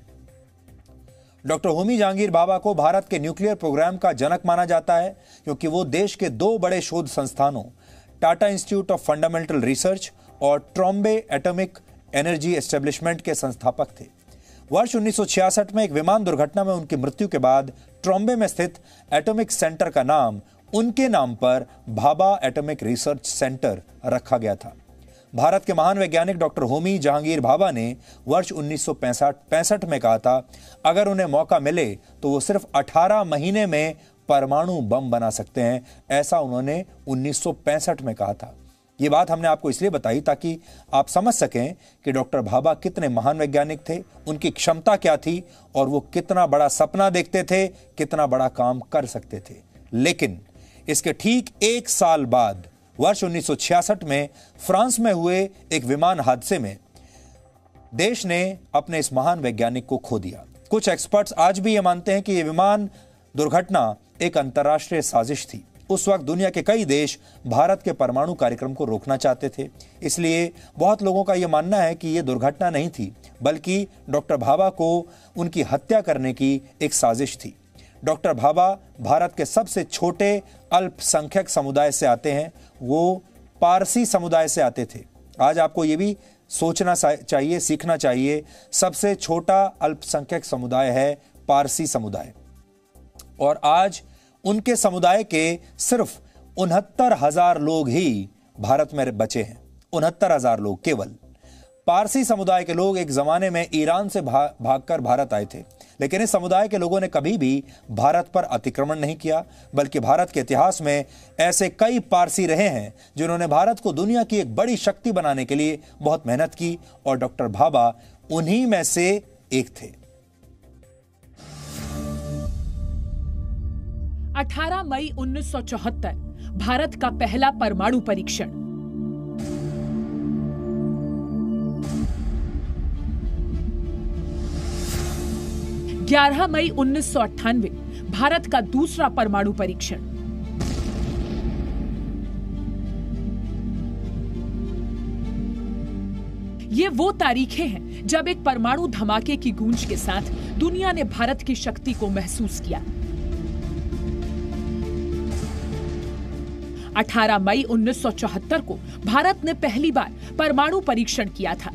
[SPEAKER 1] डॉक्टर होमी जहांगीर भाभा को भारत के न्यूक्लियर प्रोग्राम का जनक माना जाता है क्योंकि वो देश के दो बड़े शोध संस्थानों Tata institute of fundamental research और ट्रॉम्बे एटॉमिक एनर्जी एस्टेब्लिशमेंट के संस्थापक थे। वर्ष 1966 में एक विमान दुर्घटना में उनकी मृत्यु के बाद ट्रॉम्बे में स्थित एटॉमिक सेंटर का नाम उनके नाम पर भाभा एटॉमिक रिसर्च सेंटर रखा गया था। भारत के महान वैज्ञानिक डॉक्टर होमी जहांगीर भाभा ने वर्ष 1965 में कहा था, अगर उन्हें मौका मिले तो वो सिर्फ 18 महीने में परमाणु बम बना सकते हैं। ऐसा उन्होंने 1965 में कहा था। ये बात हमने आपको इसलिए बताई ताकि आप समझ सकें कि डॉक्टर भाभा कितने महान वैज्ञानिक थे, उनकी क्षमता क्या थी और वो कितना बड़ा सपना देखते थे, कितना बड़ा काम कर सकते थे। लेकिन इसके ठीक 1 साल बाद वर्ष 1966 में फ्रांस में हुए एक विमान हादसे में देश ने अपने इस महान वैज्ञानिक को खो दिया। कुछ एक्सपर्ट्स आज भी ये मानते हैं कि यह विमान दुर्घटना एक अंतर्राष्ट्रीय साजिश थी। उस वक्त दुनिया के कई देश भारत के परमाणु कार्यक्रम को रोकना चाहते थे। इसलिए बहुत लोगों का यह मानना है कि यह दुर्घटना नहीं थी, बल्कि डॉक्टर भाभा को उनकी हत्या करने की एक साजिश थी। डॉक्टर भाभा भारत के सबसे छोटे अल्पसंख्यक समुदाय से आते हैं। वो पारसी समुदाय से आते थे। आज आपको यह भी सोचना चाहिए, सीखना चाहिए, सबसे छोटा अल्पसंख्यक समुदाय है पारसी समुदाय, और आज उनके समुदाय के सिर्फ 69,000 लोग ही भारत में बचे हैं। 69,000 लोग केवल। पारसी समुदाय के लोग एक जमाने में ईरान से भागकर भारत आए थे, लेकिन इस समुदाय के लोगों ने कभी भी भारत पर अतिक्रमण नहीं किया, बल्कि भारत के इतिहास में ऐसे कई पारसी रहे हैं जिन्होंने भारत को दुनिया की एक बड़ी शक्ति बनाने के लिए बहुत मेहनत की, और डॉक्टर भाभा उन्हीं में से एक थे।
[SPEAKER 12] 18 मई 1974 भारत का पहला परमाणु परीक्षण। ग्यारह मई 1998 भारत का दूसरा परमाणु परीक्षण। ये वो तारीखें हैं जब एक परमाणु धमाके की गूंज के साथ दुनिया ने भारत की शक्ति को महसूस किया। 18 मई 1974 को भारत ने पहली बार परमाणु परीक्षण किया था।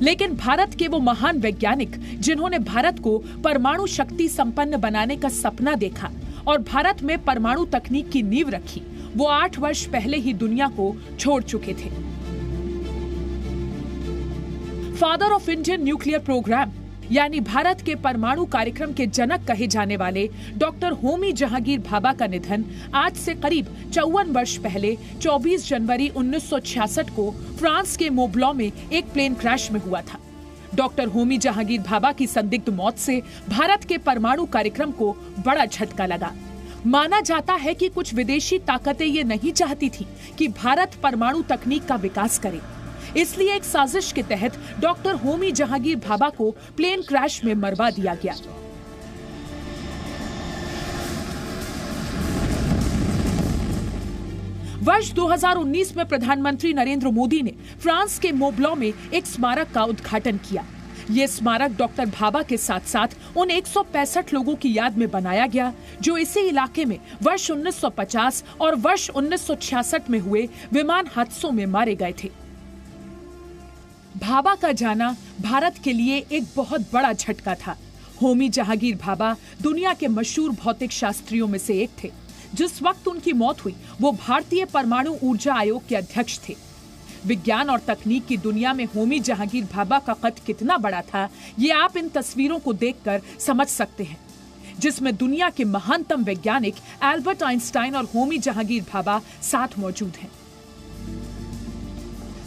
[SPEAKER 12] लेकिन भारत के वो महान वैज्ञानिक जिन्होंने भारत को परमाणु शक्ति संपन्न बनाने का सपना देखा और भारत में परमाणु तकनीक की नींव रखी, वो 8 वर्ष पहले ही दुनिया को छोड़ चुके थे। Father of Indian nuclear programme यानी भारत के परमाणु कार्यक्रम के जनक कहे जाने वाले डॉक्टर होमी जहांगीर भाभा का निधन आज से करीब 54 वर्ष पहले 24 जनवरी 1966 को फ्रांस के मोब्लॉ में एक प्लेन क्रैश में हुआ था। डॉक्टर होमी जहांगीर भाभा की संदिग्ध मौत से भारत के परमाणु कार्यक्रम को बड़ा झटका लगा। माना जाता है कि कुछ विदेशी ताकतें ये नहीं चाहती थी कि भारत परमाणु तकनीक का विकास करे, इसलिए एक साजिश के तहत डॉक्टर होमी जहांगीर भाभा को प्लेन क्रैश में मरवा दिया गया। वर्ष 2019 में प्रधानमंत्री नरेंद्र मोदी ने फ्रांस के मोब्लॉ में एक स्मारक का उद्घाटन किया। ये स्मारक डॉक्टर भाभा के साथ साथ उन 165 लोगों की याद में बनाया गया जो इसी इलाके में वर्ष 1950 और वर्ष 1966 में हुए विमान हादसों में मारे गए थे। भाभा का जाना भारत के लिए एक बहुत बड़ा झटका था। होमी जहांगीर भाभा दुनिया के मशहूर भौतिक शास्त्रियों में से एक थे। जिस वक्त उनकी मौत हुई वो भारतीय परमाणु ऊर्जा आयोग के अध्यक्ष थे। विज्ञान और तकनीक की दुनिया में होमी जहांगीर भाभा का कद कितना बड़ा था, ये आप इन तस्वीरों को देखकर समझ सकते हैं, जिसमें दुनिया के महानतम वैज्ञानिक एल्बर्ट आइंस्टाइन और होमी जहांगीर भाभा साथ मौजूद हैं।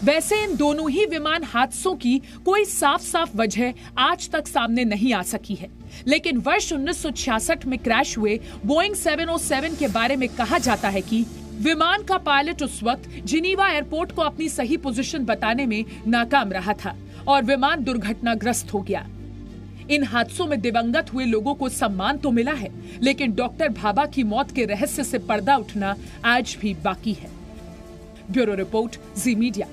[SPEAKER 12] वैसे इन दोनों ही विमान हादसों की कोई साफ साफ वजह आज तक सामने नहीं आ सकी है, लेकिन वर्ष 1966 में क्रैश हुए बोइंग 707 के बारे में कहा जाता है कि विमान का पायलट उस वक्त जिनीवा एयरपोर्ट को अपनी सही पोजीशन बताने में नाकाम रहा था और विमान दुर्घटनाग्रस्त हो गया। इन हादसों में दिवंगत हुए लोगों को सम्मान तो मिला है, लेकिन डॉक्टर भाभा की मौत के रहस्य से पर्दा उठना आज भी बाकी है। ब्यूरो रिपोर्ट, जी मीडिया।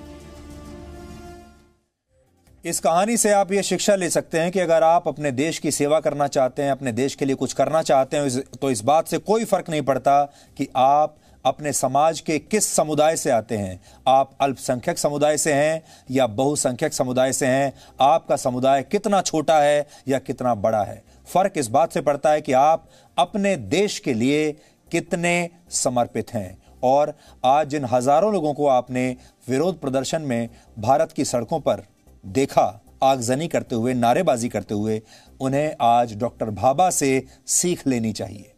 [SPEAKER 1] इस कहानी से आप ये शिक्षा ले सकते हैं कि अगर आप अपने देश की सेवा करना चाहते हैं, अपने देश के लिए कुछ करना चाहते हैं, तो इस बात से कोई फर्क नहीं पड़ता कि आप अपने समाज के किस समुदाय से आते हैं। आप अल्पसंख्यक समुदाय से हैं या बहुसंख्यक समुदाय से हैं, आपका समुदाय कितना छोटा है या कितना बड़ा है, फर्क इस बात से पड़ता है कि आप अपने देश के लिए कितने समर्पित हैं। और आज जिन हजारों लोगों को आपने विरोध प्रदर्शन में भारत की सड़कों पर देखा, आगजनी करते हुए, नारेबाजी करते हुए, उन्हें आज डॉक्टर भाभा से सीख लेनी चाहिए।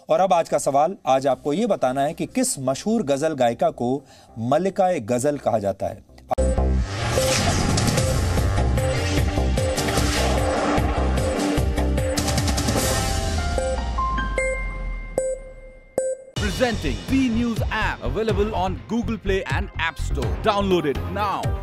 [SPEAKER 1] और अब आज का सवाल, आज आपको यह बताना है कि किस मशहूर गजल गायिका को मल्लिका-ए गजल कहा जाता है।
[SPEAKER 13] Presenting B News app, available on Google Play and App Store. Download it now.